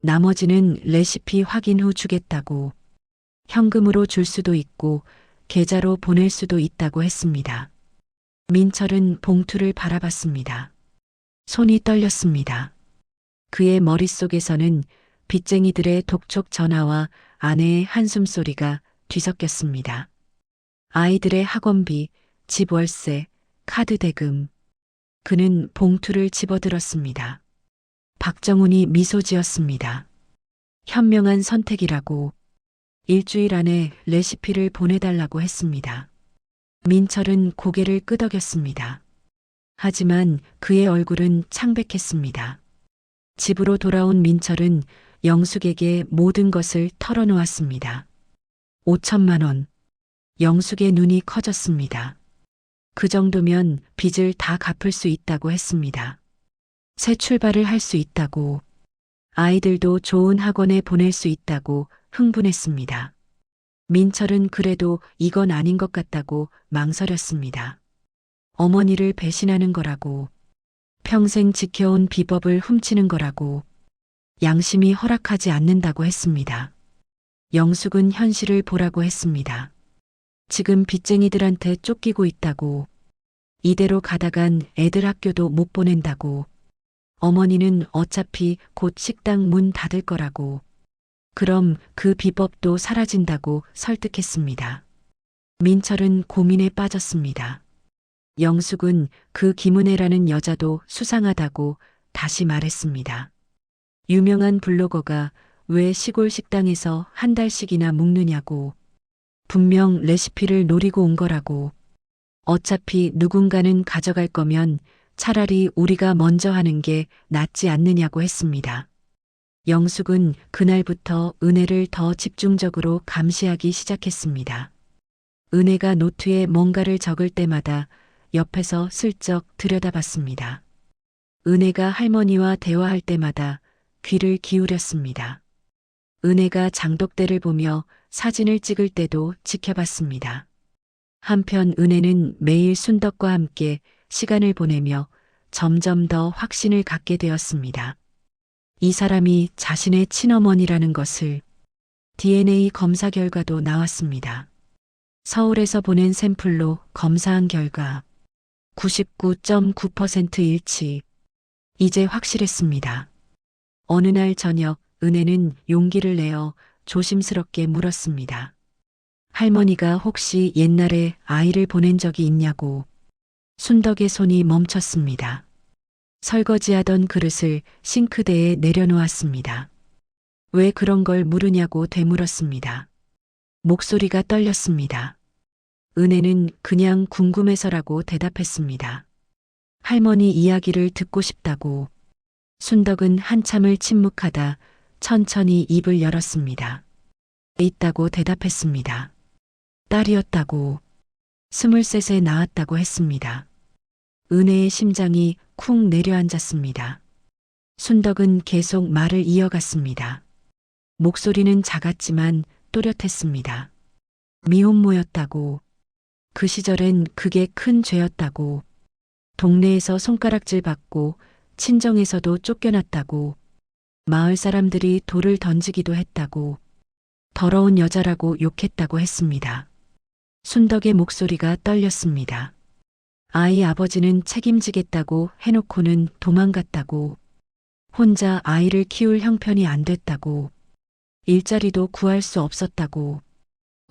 나머지는 레시피 확인 후 주겠다고. 현금으로 줄 수도 있고 계좌로 보낼 수도 있다고 했습니다. 민철은 봉투를 바라봤습니다. 손이 떨렸습니다. 그의 머릿속에서는 빚쟁이들의 독촉 전화와 아내의 한숨 소리가 뒤섞였습니다. 아이들의 학원비, 집 월세, 카드 대금. 그는 봉투를 집어들었습니다. 박정훈이 미소 지었습니다. 현명한 선택이라고. 일주일 안에 레시피를 보내달라고 했습니다. 민철은 고개를 끄덕였습니다. 하지만 그의 얼굴은 창백했습니다. 집으로 돌아온 민철은 영숙에게 모든 것을 털어놓았습니다. 5천만 원. 영숙의 눈이 커졌습니다. 그 정도면 빚을 다 갚을 수 있다고 했습니다. 새 출발을 할 수 있다고. 아이들도 좋은 학원에 보낼 수 있다고 흥분했습니다. 민철은 그래도 이건 아닌 것 같다고 망설였습니다. 어머니를 배신하는 거라고. 평생 지켜온 비법을 훔치는 거라고. 양심이 허락하지 않는다고 했습니다. 영숙은 현실을 보라고 했습니다. 지금 빚쟁이들한테 쫓기고 있다고. 이대로 가다간 애들 학교도 못 보낸다고. 어머니는 어차피 곧 식당 문 닫을 거라고. 그럼 그 비법도 사라진다고 설득했습니다. 민철은 고민에 빠졌습니다. 영숙은 그 김은혜라는 여자도 수상하다고 다시 말했습니다. 유명한 블로거가 왜 시골 식당에서 한 달씩이나 묵느냐고. 분명 레시피를 노리고 온 거라고. 어차피 누군가는 가져갈 거면 차라리 우리가 먼저 하는 게 낫지 않느냐고 했습니다. 영숙은 그날부터 은혜를 더 집중적으로 감시하기 시작했습니다. 은혜가 노트에 뭔가를 적을 때마다 옆에서 슬쩍 들여다봤습니다. 은혜가 할머니와 대화할 때마다 귀를 기울였습니다. 은혜가 장독대를 보며 사진을 찍을 때도 지켜봤습니다. 한편 은혜는 매일 순덕과 함께 시간을 보내며 점점 더 확신을 갖게 되었습니다. 이 사람이 자신의 친어머니라는 것을. DNA 검사 결과도 나왔습니다. 서울에서 보낸 샘플로 검사한 결과 99.9% 일치. 이제 확실했습니다. 어느 날 저녁 은혜는 용기를 내어 조심스럽게 물었습니다. 할머니가 혹시 옛날에 아이를 보낸 적이 있냐고. 순덕의 손이 멈췄습니다. 설거지하던 그릇을 싱크대에 내려놓았습니다. 왜 그런 걸 물으냐고 되물었습니다. 목소리가 떨렸습니다. 은혜는 그냥 궁금해서라고 대답했습니다. 할머니 이야기를 듣고 싶다고. 순덕은 한참을 침묵하다 천천히 입을 열었습니다. 있다고 대답했습니다. 딸이었다고. 23세 낳았다고 했습니다. 은혜의 심장이 쿵 내려앉았습니다. 순덕은 계속 말을 이어갔습니다. 목소리는 작았지만 또렷했습니다. 미혼모였다고. 그 시절엔 그게 큰 죄였다고. 동네에서 손가락질 받고 친정에서도 쫓겨났다고. 마을 사람들이 돌을 던지기도 했다고. 더러운 여자라고 욕했다고 했습니다. 순덕의 목소리가 떨렸습니다. 아이 아버지는 책임지겠다고 해놓고는 도망갔다고. 혼자 아이를 키울 형편이 안 됐다고. 일자리도 구할 수 없었다고.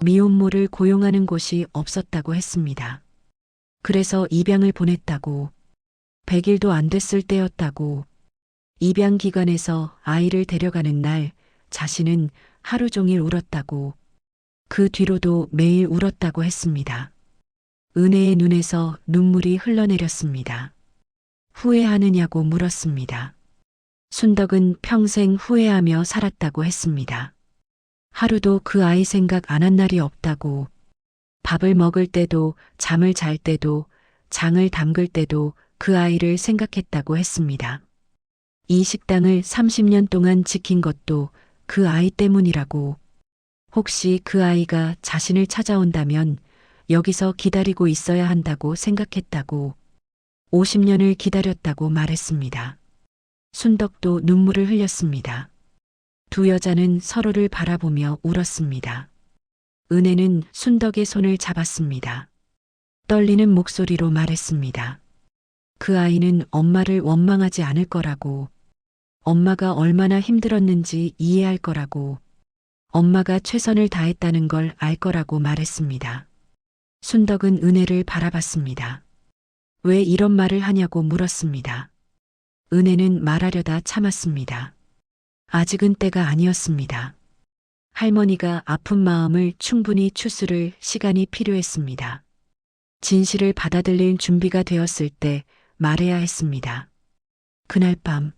미혼모를 고용하는 곳이 없었다고 했습니다. 그래서 입양을 보냈다고. 100일도 안 됐을 때였다고. 입양 기관에서 아이를 데려가는 날 자신은 하루 종일 울었다고. 그 뒤로도 매일 울었다고 했습니다. 은혜의 눈에서 눈물이 흘러내렸습니다. 후회하느냐고 물었습니다. 순덕은 평생 후회하며 살았다고 했습니다. 하루도 그 아이 생각 안 한 날이 없다고. 밥을 먹을 때도 잠을 잘 때도 장을 담글 때도 그 아이를 생각했다고 했습니다. 이 식당을 30년 동안 지킨 것도 그 아이 때문이라고. 혹시 그 아이가 자신을 찾아온다면 여기서 기다리고 있어야 한다고 생각했다고. 50년을 기다렸다고 말했습니다. 순덕도 눈물을 흘렸습니다. 두 여자는 서로를 바라보며 울었습니다. 은혜는 순덕의 손을 잡았습니다. 떨리는 목소리로 말했습니다. 그 아이는 엄마를 원망하지 않을 거라고. 엄마가 얼마나 힘들었는지 이해할 거라고. 엄마가 최선을 다했다는 걸 알 거라고 말했습니다. 순덕은 은혜를 바라봤습니다. 왜 이런 말을 하냐고 물었습니다. 은혜는 말하려다 참았습니다. 아직은 때가 아니었습니다. 할머니가 아픈 마음을 충분히 추스를 시간이 필요했습니다. 진실을 받아들일 준비가 되었을 때 말해야 했습니다. 그날 밤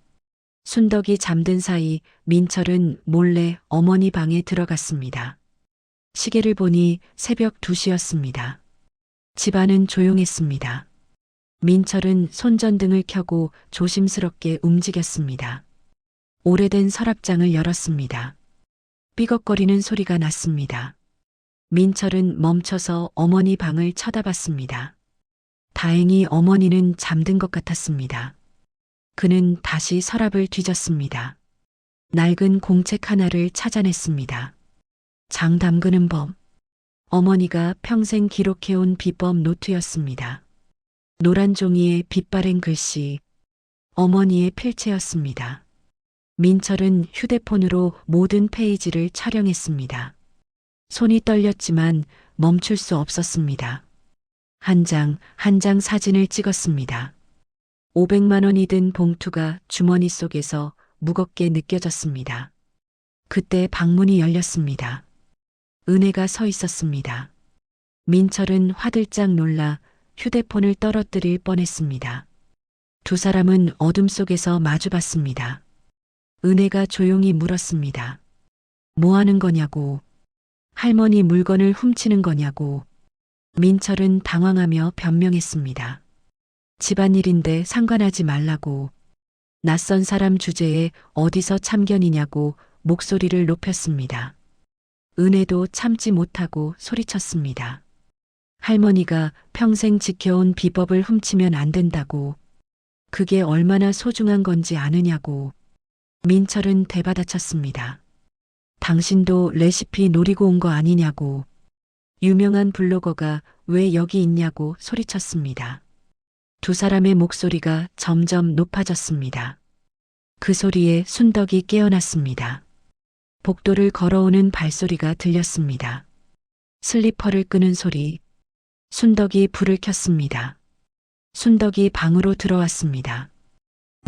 순덕이 잠든 사이 민철은 몰래 어머니 방에 들어갔습니다. 시계를 보니 새벽 2시였습니다. 집안은 조용했습니다. 민철은 손전등을 켜고 조심스럽게 움직였습니다. 오래된 서랍장을 열었습니다. 삐걱거리는 소리가 났습니다. 민철은 멈춰서 어머니 방을 쳐다봤습니다. 다행히 어머니는 잠든 것 같았습니다. 그는 다시 서랍을 뒤졌습니다. 낡은 공책 하나를 찾아냈습니다. 장 담그는 법. 어머니가 평생 기록해온 비법 노트였습니다. 노란 종이에 빛바랜 글씨. 어머니의 필체였습니다. 민철은 휴대폰으로 모든 페이지를 촬영했습니다. 손이 떨렸지만 멈출 수 없었습니다. 한 장 한 장 사진을 찍었습니다. 500만 원이 든 봉투가 주머니 속에서 무겁게 느껴졌습니다. 그때 방문이 열렸습니다. 은혜가 서 있었습니다. 민철은 화들짝 놀라 휴대폰을 떨어뜨릴 뻔했습니다. 두 사람은 어둠 속에서 마주봤습니다. 은혜가 조용히 물었습니다. 뭐 하는 거냐고. 할머니 물건을 훔치는 거냐고. 민철은 당황하며 변명했습니다. 집안일인데 상관하지 말라고. 낯선 사람 주제에 어디서 참견이냐고 목소리를 높였습니다. 은혜도 참지 못하고 소리쳤습니다. 할머니가 평생 지켜온 비법을 훔치면 안 된다고. 그게 얼마나 소중한 건지 아느냐고. 민철은 대받아쳤습니다. 당신도 레시피 노리고 온 거 아니냐고. 유명한 블로거가 왜 여기 있냐고 소리쳤습니다. 두 사람의 목소리가 점점 높아졌습니다. 그 소리에 순덕이 깨어났습니다. 복도를 걸어오는 발소리가 들렸습니다. 슬리퍼를 끄는 소리. 순덕이 불을 켰습니다. 순덕이 방으로 들어왔습니다.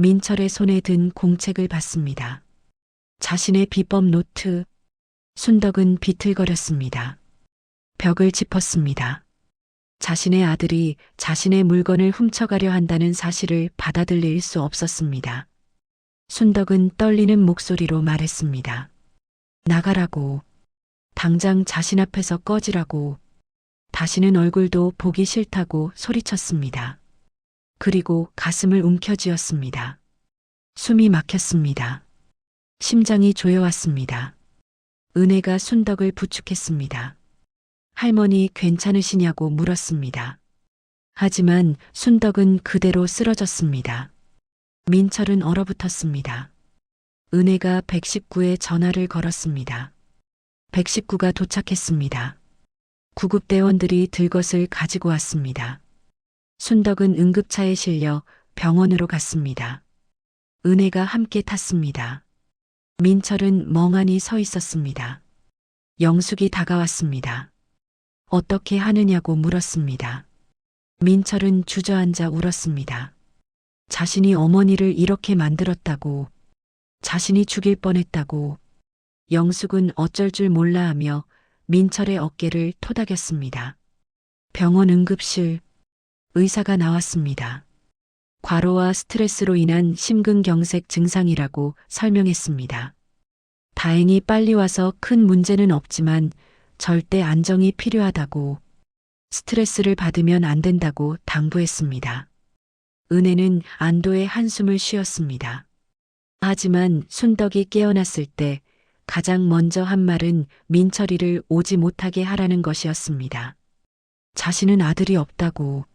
민철의 손에 든 공책을 봤습니다. 자신의 비법 노트. 순덕은 비틀거렸습니다. 벽을 짚었습니다. 자신의 아들이 자신의 물건을 훔쳐가려 한다는 사실을 받아들일 수 없었습니다. 순덕은 떨리는 목소리로 말했습니다. 나가라고. 당장 자신 앞에서 꺼지라고. 다시는 얼굴도 보기 싫다고 소리쳤습니다. 그리고 가슴을 움켜쥐었습니다. 숨이 막혔습니다. 심장이 조여왔습니다. 은혜가 순덕을 부축했습니다. 할머니 괜찮으시냐고 물었습니다. 하지만 순덕은 그대로 쓰러졌습니다. 민철은 얼어붙었습니다. 은혜가 119에 전화를 걸었습니다. 119가 도착했습니다. 구급대원들이 들것을 가지고 왔습니다. 순덕은 응급차에 실려 병원으로 갔습니다. 은혜가 함께 탔습니다. 민철은 멍하니 서 있었습니다. 영숙이 다가왔습니다. 어떻게 하느냐고 물었습니다. 민철은 주저앉아 울었습니다. 자신이 어머니를 이렇게 만들었다고, 자신이 죽일 뻔했다고. 영숙은 어쩔 줄 몰라 하며 민철의 어깨를 토닥였습니다. 병원 응급실. 의사가 나왔습니다. 과로와 스트레스로 인한 심근경색 증상이라고 설명했습니다. 다행히 빨리 와서 큰 문제는 없지만 절대 안정이 필요하다고, 스트레스를 받으면 안 된다고 당부했습니다. 은혜는 안도의 한숨을 쉬었습니다. 하지만 순덕이 깨어났을 때 가장 먼저 한 말은 민철이를 오지 못하게 하라는 것이었습니다. 자신은 아들이 없다고,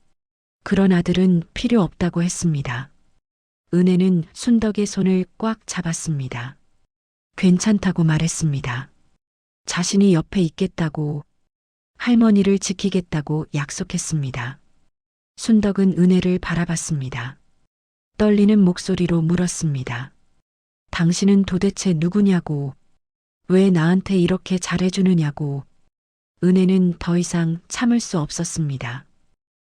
그런 아들은 필요 없다고 했습니다. 은혜는 순덕의 손을 꽉 잡았습니다. 괜찮다고 말했습니다. 자신이 옆에 있겠다고, 할머니를 지키겠다고 약속했습니다. 순덕은 은혜를 바라봤습니다. 떨리는 목소리로 물었습니다. 당신은 도대체 누구냐고, 왜 나한테 이렇게 잘해주느냐고. 은혜는 더 이상 참을 수 없었습니다.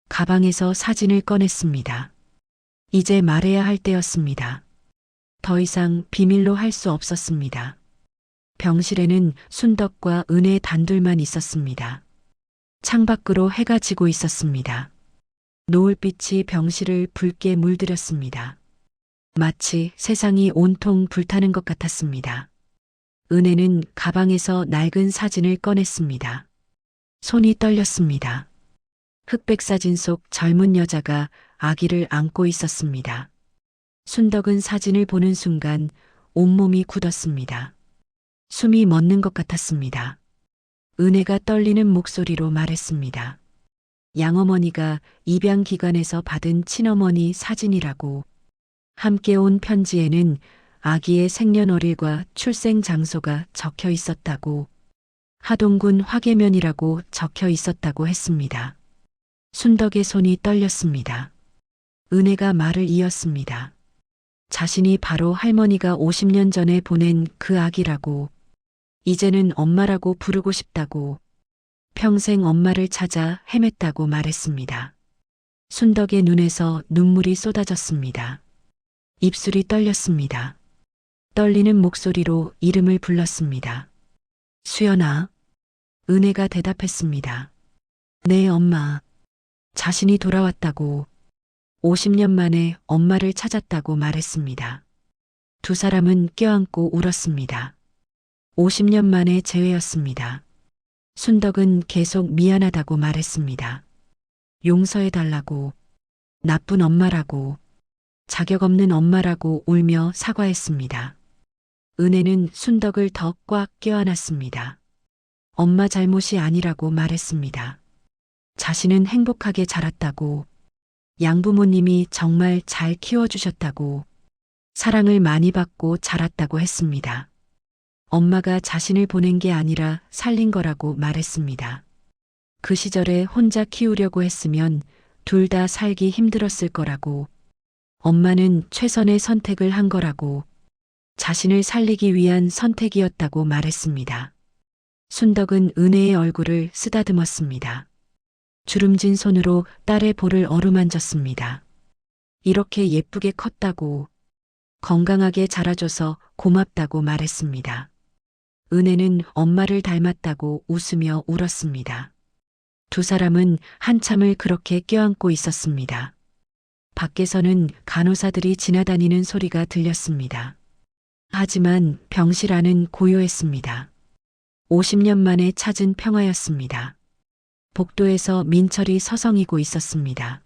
가방에서 사진을 꺼냈습니다. 이제 말해야 할 때였습니다. 더 이상 비밀로 할 수 없었습니다. 병실에는 순덕과 은혜 단둘만 있었습니다. 창밖으로 해가 지고 있었습니다. 노을빛이 병실을 붉게 물들였습니다. 마치 세상이 온통 불타는 것 같았습니다. 은혜는 가방에서 낡은 사진을 꺼냈습니다. 손이 떨렸습니다. 흑백 사진 속 젊은 여자가 아기를 안고 있었습니다. 순덕은 사진을 보는 순간 온몸이 굳었습니다. 숨이 멎는 것 같았습니다. 은혜가 떨리는 목소리로 말했습니다. 양어머니가 입양기관에서 받은 친어머니 사진이라고. 함께 온 편지에는 아기의 생년월일과 출생 장소가 적혀 있었다고. 하동군 화계면이라고 적혀 있었다고 했습니다. 순덕의 손이 떨렸습니다. 은혜가 말을 이었습니다. 자신이 바로 할머니가 50년 전에 보낸 그 아기라고. 이제는 엄마라고 부르고 싶다고. 평생 엄마를 찾아 헤맸다고 말했습니다. 순덕의 눈에서 눈물이 쏟아졌습니다. 입술이 떨렸습니다. 떨리는 목소리로 이름을 불렀습니다. 수연아. 은혜가 대답했습니다. 네, 엄마. 자신이 돌아왔다고, 50년 만에 엄마를 찾았다고 말했습니다. 두 사람은 껴안고 울었습니다. 50년 만에 재회였습니다. 순덕은 계속 미안하다고 말했습니다. 용서해달라고, 나쁜 엄마라고, 자격 없는 엄마라고 울며 사과했습니다. 은혜는 순덕을 더 꽉 껴안았습니다. 엄마 잘못이 아니라고 말했습니다. 자신은 행복하게 자랐다고, 양부모님이 정말 잘 키워주셨다고, 사랑을 많이 받고 자랐다고 했습니다. 엄마가 자신을 보낸 게 아니라 살린 거라고 말했습니다. 그 시절에 혼자 키우려고 했으면 둘 다 살기 힘들었을 거라고, 엄마는 최선의 선택을 한 거라고, 자신을 살리기 위한 선택이었다고 말했습니다. 순덕은 은혜의 얼굴을 쓰다듬었습니다. 주름진 손으로 딸의 볼을 어루만졌습니다. 이렇게 예쁘게 컸다고, 건강하게 자라줘서 고맙다고 말했습니다. 은혜는 엄마를 닮았다고 웃으며 울었습니다. 두 사람은 한참을 그렇게 껴안고 있었습니다. 밖에서는 간호사들이 지나다니는 소리가 들렸습니다. 하지만 병실 안은 고요했습니다. 50년 만에 찾은 평화였습니다. 복도에서 민철이 서성이고 있었습니다.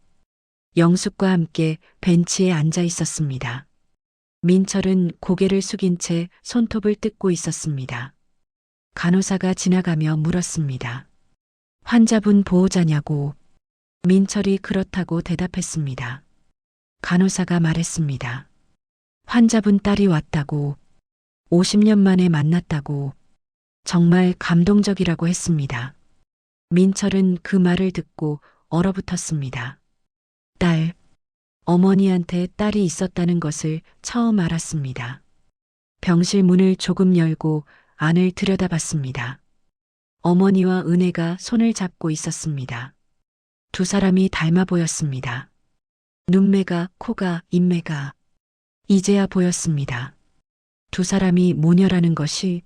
영숙과 함께 벤치에 앉아 있었습니다. 민철은 고개를 숙인 채 손톱을 뜯고 있었습니다. 간호사가 지나가며 물었습니다. 환자분 보호자냐고. 민철이 그렇다고 대답했습니다. 간호사가 말했습니다. 환자분 딸이 왔다고, 50년 만에 만났다고, 정말 감동적이라고 했습니다. 민철은 그 말을 듣고 얼어붙었습니다. 딸, 어머니한테 딸이 있었다는 것을 처음 알았습니다. 병실 문을 조금 열고 안을 들여다봤습니다. 어머니와 은혜가 손을 잡고 있었습니다. 두 사람이 닮아 보였습니다. 눈매가, 코가, 인매가 이제야 보였습니다. 두 사람이 모녀라는 것이.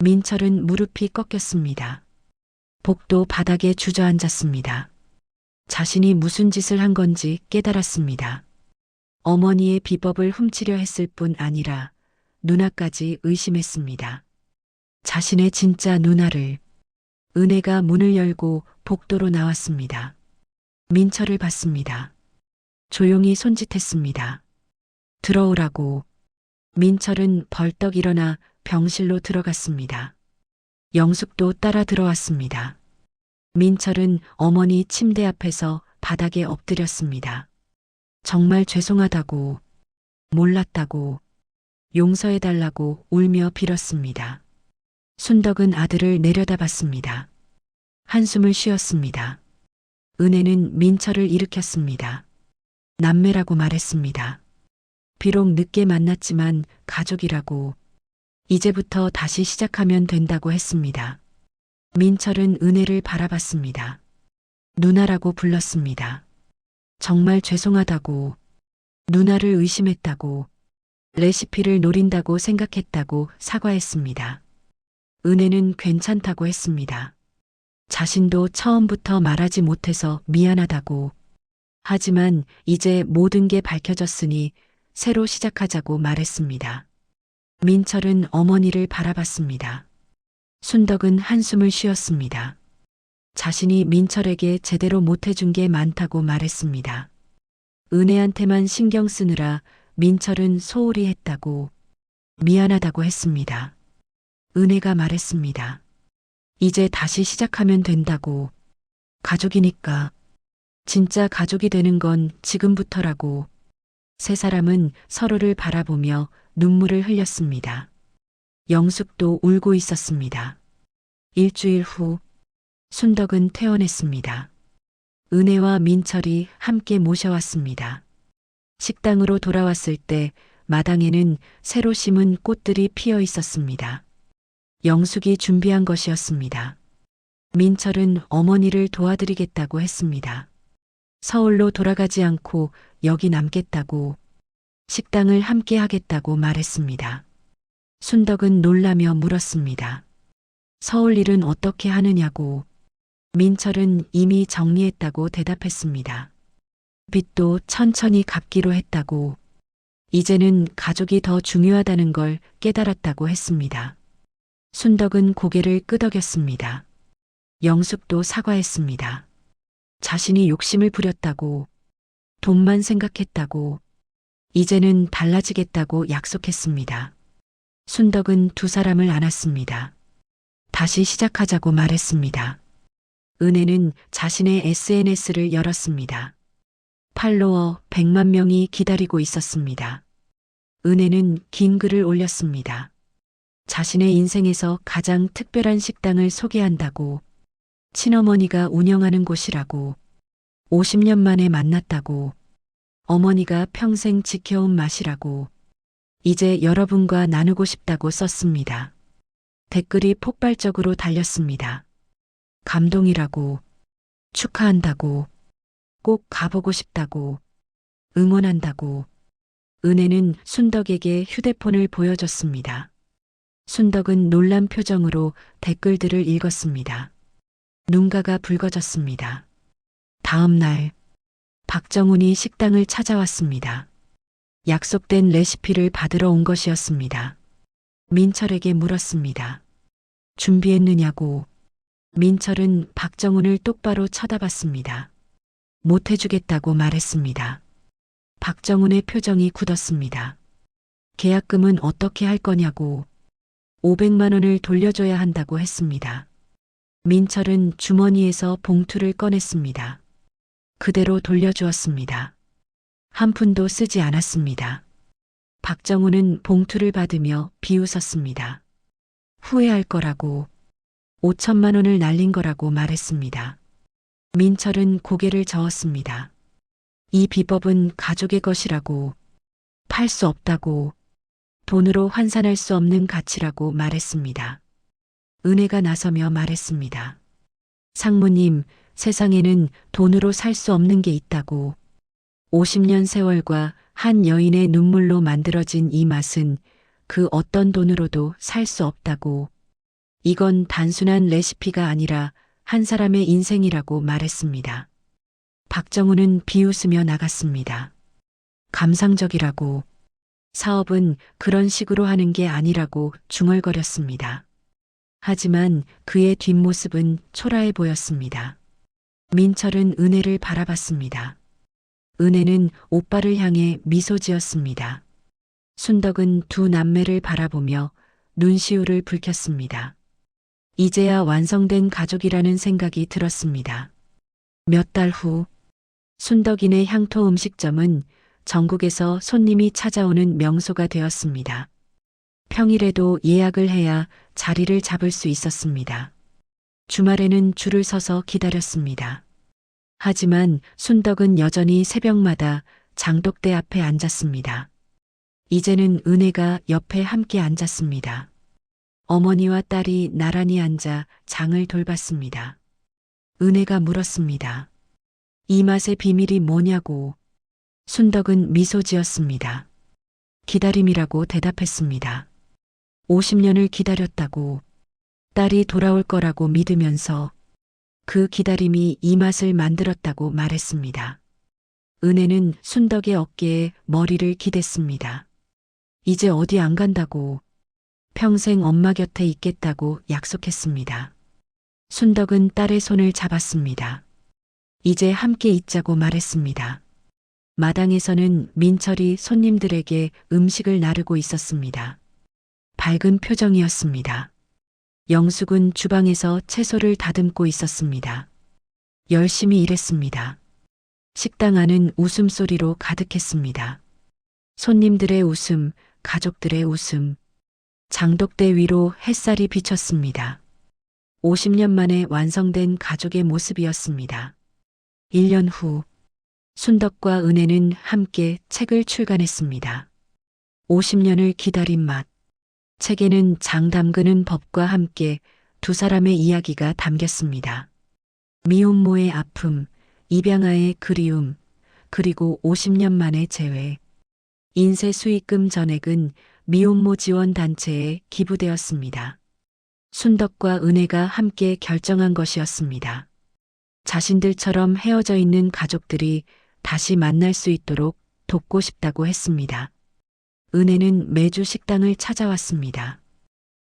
민철은 무릎이 꺾였습니다. 복도 바닥에 주저앉았습니다. 자신이 무슨 짓을 한 건지 깨달았습니다. 어머니의 비법을 훔치려 했을 뿐 아니라 누나까지 의심했습니다. 자신의 진짜 누나를. 은혜가 문을 열고 복도로 나왔습니다. 민철을 봤습니다. 조용히 손짓했습니다. 들어오라고. 민철은 벌떡 일어나 병실로 들어갔습니다. 영숙도 따라 들어왔습니다. 민철은 어머니 침대 앞에서 바닥에 엎드렸습니다. 정말 죄송하다고, 몰랐다고, 용서해달라고 울며 빌었습니다. 순덕은 아들을 내려다봤습니다. 한숨을 쉬었습니다. 은혜는 민철을 일으켰습니다. 남매라고 말했습니다. 비록 늦게 만났지만 가족이라고, 이제부터 다시 시작하면 된다고 했습니다. 민철은 은혜를 바라봤습니다. 누나라고 불렀습니다. 정말 죄송하다고, 누나를 의심했다고, 레시피를 노린다고 생각했다고 사과했습니다. 은혜는 괜찮다고 했습니다. 자신도 처음부터 말하지 못해서 미안하다고. 하지만 이제 모든 게 밝혀졌으니 새로 시작하자고 말했습니다. 민철은 어머니를 바라봤습니다. 순덕은 한숨을 쉬었습니다. 자신이 민철에게 제대로 못해준 게 많다고 말했습니다. 은혜한테만 신경 쓰느라 민철은 소홀히 했다고, 미안하다고 했습니다. 은혜가 말했습니다. 이제 다시 시작하면 된다고. 가족이니까. 진짜 가족이 되는 건 지금부터라고. 세 사람은 서로를 바라보며 눈물을 흘렸습니다. 영숙도 울고 있었습니다. 일주일 후 순덕은 퇴원했습니다. 은혜와 민철이 함께 모셔왔습니다. 식당으로 돌아왔을 때 마당에는 새로 심은 꽃들이 피어 있었습니다. 영숙이 준비한 것이었습니다. 민철은 어머니를 도와드리겠다고 했습니다. 서울로 돌아가지 않고 여기 남겠다고, 식당을 함께 하겠다고 말했습니다. 순덕은 놀라며 물었습니다. 서울 일은 어떻게 하느냐고. 민철은 이미 정리했다고 대답했습니다. 빚도 천천히 갚기로 했다고. 이제는 가족이 더 중요하다는 걸 깨달았다고 했습니다. 순덕은 고개를 끄덕였습니다. 영숙도 사과했습니다. 자신이 욕심을 부렸다고, 돈만 생각했다고, 이제는 달라지겠다고 약속했습니다. 순덕은 두 사람을 안았습니다. 다시 시작하자고 말했습니다. 은혜는 자신의 SNS를 열었습니다. 팔로워 100만 명이 기다리고 있었습니다. 은혜는 긴 글을 올렸습니다. 자신의 인생에서 가장 특별한 식당을 소개한다고, 친어머니가 운영하는 곳이라고, 50년 만에 만났다고, 어머니가 평생 지켜온 맛이라고, 이제 여러분과 나누고 싶다고 썼습니다. 댓글이 폭발적으로 달렸습니다. 감동이라고, 축하한다고, 꼭 가보고 싶다고, 응원한다고. 은혜는 순덕에게 휴대폰을 보여줬습니다. 순덕은 놀란 표정으로 댓글들을 읽었습니다. 눈가가 붉어졌습니다. 다음 날, 박정훈이 식당을 찾아왔습니다. 약속된 레시피를 받으러 온 것이었습니다. 민철에게 물었습니다. 준비했느냐고. 민철은 박정훈을 똑바로 쳐다봤습니다. 못 해주겠다고 말했습니다. 박정훈의 표정이 굳었습니다. 계약금은 어떻게 할 거냐고. 500만 원을 돌려줘야 한다고 했습니다. 민철은 주머니에서 봉투를 꺼냈습니다. 그대로 돌려주었습니다. 한 푼도 쓰지 않았습니다. 박정훈은 봉투를 받으며 비웃었습니다. 후회할 거라고, 5천만 원을 날린 거라고 말했습니다. 민철은 고개를 저었습니다. 이 비법은 가족의 것이라고, 팔 수 없다고, 돈으로 환산할 수 없는 가치라고 말했습니다. 은혜가 나서며 말했습니다. 상무님, 세상에는 돈으로 살 수 없는 게 있다고. 50년 세월과 한 여인의 눈물로 만들어진 이 맛은 그 어떤 돈으로도 살 수 없다고. 이건 단순한 레시피가 아니라 한 사람의 인생이라고 말했습니다. 박정훈은 비웃으며 나갔습니다. 감상적이라고. 사업은 그런 식으로 하는 게 아니라고 중얼거렸습니다. 하지만 그의 뒷모습은 초라해 보였습니다. 민철은 은혜를 바라봤습니다. 은혜는 오빠를 향해 미소 지었습니다. 순덕은 두 남매를 바라보며 눈시울을 붉혔습니다. 이제야 완성된 가족이라는 생각이 들었습니다. 몇 달 후, 순덕이네 향토 음식점은 전국에서 손님이 찾아오는 명소가 되었습니다. 평일에도 예약을 해야 자리를 잡을 수 있었습니다. 주말에는 줄을 서서 기다렸습니다. 하지만 순덕은 여전히 새벽마다 장독대 앞에 앉았습니다. 이제는 은혜가 옆에 함께 앉았습니다. 어머니와 딸이 나란히 앉아 장을 돌봤습니다. 은혜가 물었습니다. 이 맛의 비밀이 뭐냐고. 순덕은 미소 지었습니다. 기다림이라고 대답했습니다. 50년을 기다렸다고. 딸이 돌아올 거라고 믿으면서 그 기다림이 이 맛을 만들었다고 말했습니다. 은혜는 순덕의 어깨에 머리를 기댔습니다. 이제 어디 안 간다고. 평생 엄마 곁에 있겠다고 약속했습니다. 순덕은 딸의 손을 잡았습니다. 이제 함께 있자고 말했습니다. 마당에서는 민철이 손님들에게 음식을 나르고 있었습니다. 밝은 표정이었습니다. 영숙은 주방에서 채소를 다듬고 있었습니다. 열심히 일했습니다. 식당 안은 웃음소리로 가득했습니다. 손님들의 웃음, 가족들의 웃음. 장독대 위로 햇살이 비쳤습니다. 50년 만에 완성된 가족의 모습이었습니다. 1년 후, 순덕과 은혜는 함께 책을 출간했습니다. 50년을 기다린 맛. 책에는 장 담그는 법과 함께 두 사람의 이야기가 담겼습니다. 미혼모의 아픔, 입양아의 그리움, 그리고 50년 만의 재회. 인쇄 수익금 전액은 미혼모 지원 단체에 기부되었습니다. 순덕과 은혜가 함께 결정한 것이었습니다. 자신들처럼 헤어져 있는 가족들이 다시 만날 수 있도록 돕고 싶다고 했습니다. 은혜는 매주 식당을 찾아왔습니다.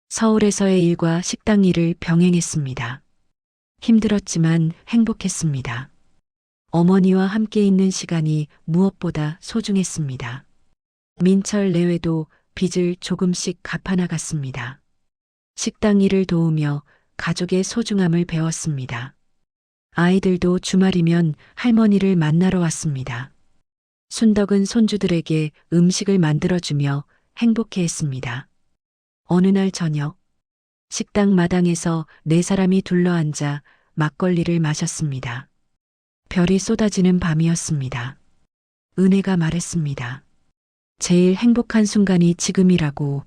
서울에서의 일과 식당 일을 병행했습니다. 힘들었지만 행복했습니다. 어머니와 함께 있는 시간이 무엇보다 소중했습니다. 민철 내외도 빚을 조금씩 갚아나갔습니다. 식당 일을 도우며 가족의 소중함을 배웠습니다. 아이들도 주말이면 할머니를 만나러 왔습니다. 순덕은 손주들에게 음식을 만들어주며 행복해했습니다. 어느 날 저녁, 식당 마당에서 네 사람이 둘러앉아 막걸리를 마셨습니다. 별이 쏟아지는 밤이었습니다. 은혜가 말했습니다. 제일 행복한 순간이 지금이라고.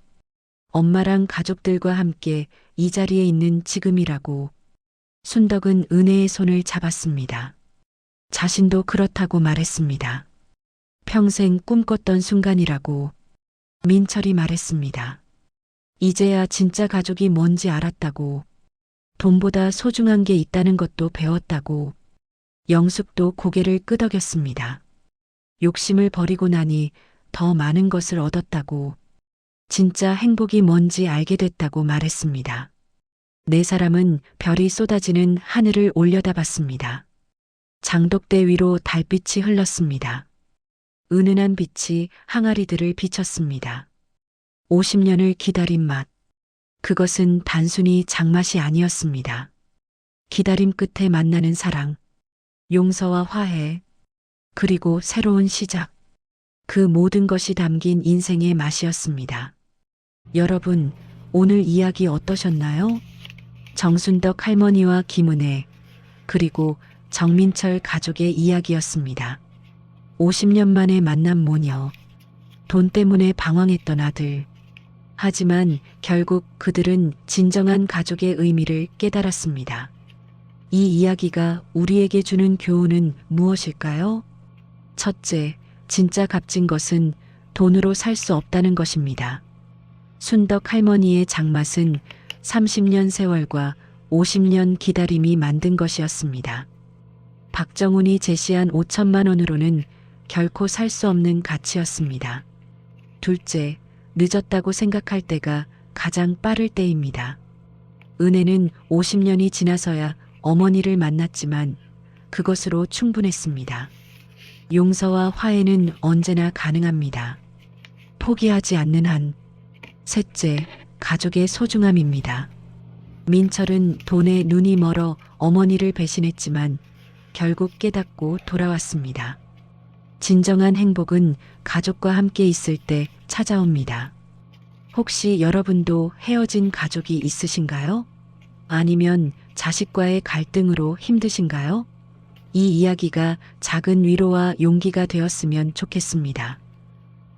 엄마랑 가족들과 함께 이 자리에 있는 지금이라고. 순덕은 은혜의 손을 잡았습니다. 자신도 그렇다고 말했습니다. 평생 꿈꿨던 순간이라고. 민철이 말했습니다. 이제야 진짜 가족이 뭔지 알았다고. 돈보다 소중한 게 있다는 것도 배웠다고. 영숙도 고개를 끄덕였습니다. 욕심을 버리고 나니 더 많은 것을 얻었다고. 진짜 행복이 뭔지 알게 됐다고 말했습니다. 네 사람은 별이 쏟아지는 하늘을 올려다봤습니다. 장독대 위로 달빛이 흘렀습니다. 은은한 빛이 항아리들을 비쳤습니다. 50년을 기다린 맛. 그것은 단순히 장맛이 아니었습니다. 기다림 끝에 만나는 사랑, 용서와 화해, 그리고 새로운 시작. 그 모든 것이 담긴 인생의 맛이었습니다. 여러분, 오늘 이야기 어떠셨나요? 정순덕 할머니와 김은혜, 그리고 정민철 가족의 이야기였습니다. 50년 만에 만난 모녀, 돈 때문에 방황했던 아들. 하지만 결국 그들은 진정한 가족의 의미를 깨달았습니다. 이 이야기가 우리에게 주는 교훈은 무엇일까요? 첫째, 진짜 값진 것은 돈으로 살 수 없다는 것입니다. 순덕 할머니의 장맛은 30년 세월과 50년 기다림이 만든 것이었습니다. 박정훈이 제시한 5천만 원으로는 결코 살 수 없는 가치였습니다. 둘째, 늦었다고 생각할 때가 가장 빠를 때입니다. 은혜는 50년이 지나서야 어머니를 만났지만 그것으로 충분했습니다. 용서와 화해는 언제나 가능합니다. 포기하지 않는 한. 셋째, 가족의 소중함입니다. 민철은 돈에 눈이 멀어 어머니를 배신했지만 결국 깨닫고 돌아왔습니다. 진정한 행복은 가족과 함께 있을 때 찾아옵니다. 혹시 여러분도 헤어진 가족이 있으신가요? 아니면 자식과의 갈등으로 힘드신가요? 이 이야기가 작은 위로와 용기가 되었으면 좋겠습니다.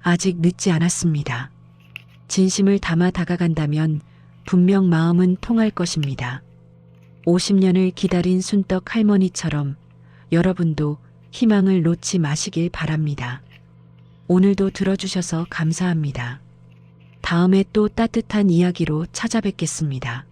아직 늦지 않았습니다. 진심을 담아 다가간다면 분명 마음은 통할 것입니다. 50년을 기다린 순떡 할머니처럼 여러분도 희망을 놓지 마시길 바랍니다. 오늘도 들어주셔서 감사합니다. 다음에 또 따뜻한 이야기로 찾아뵙겠습니다.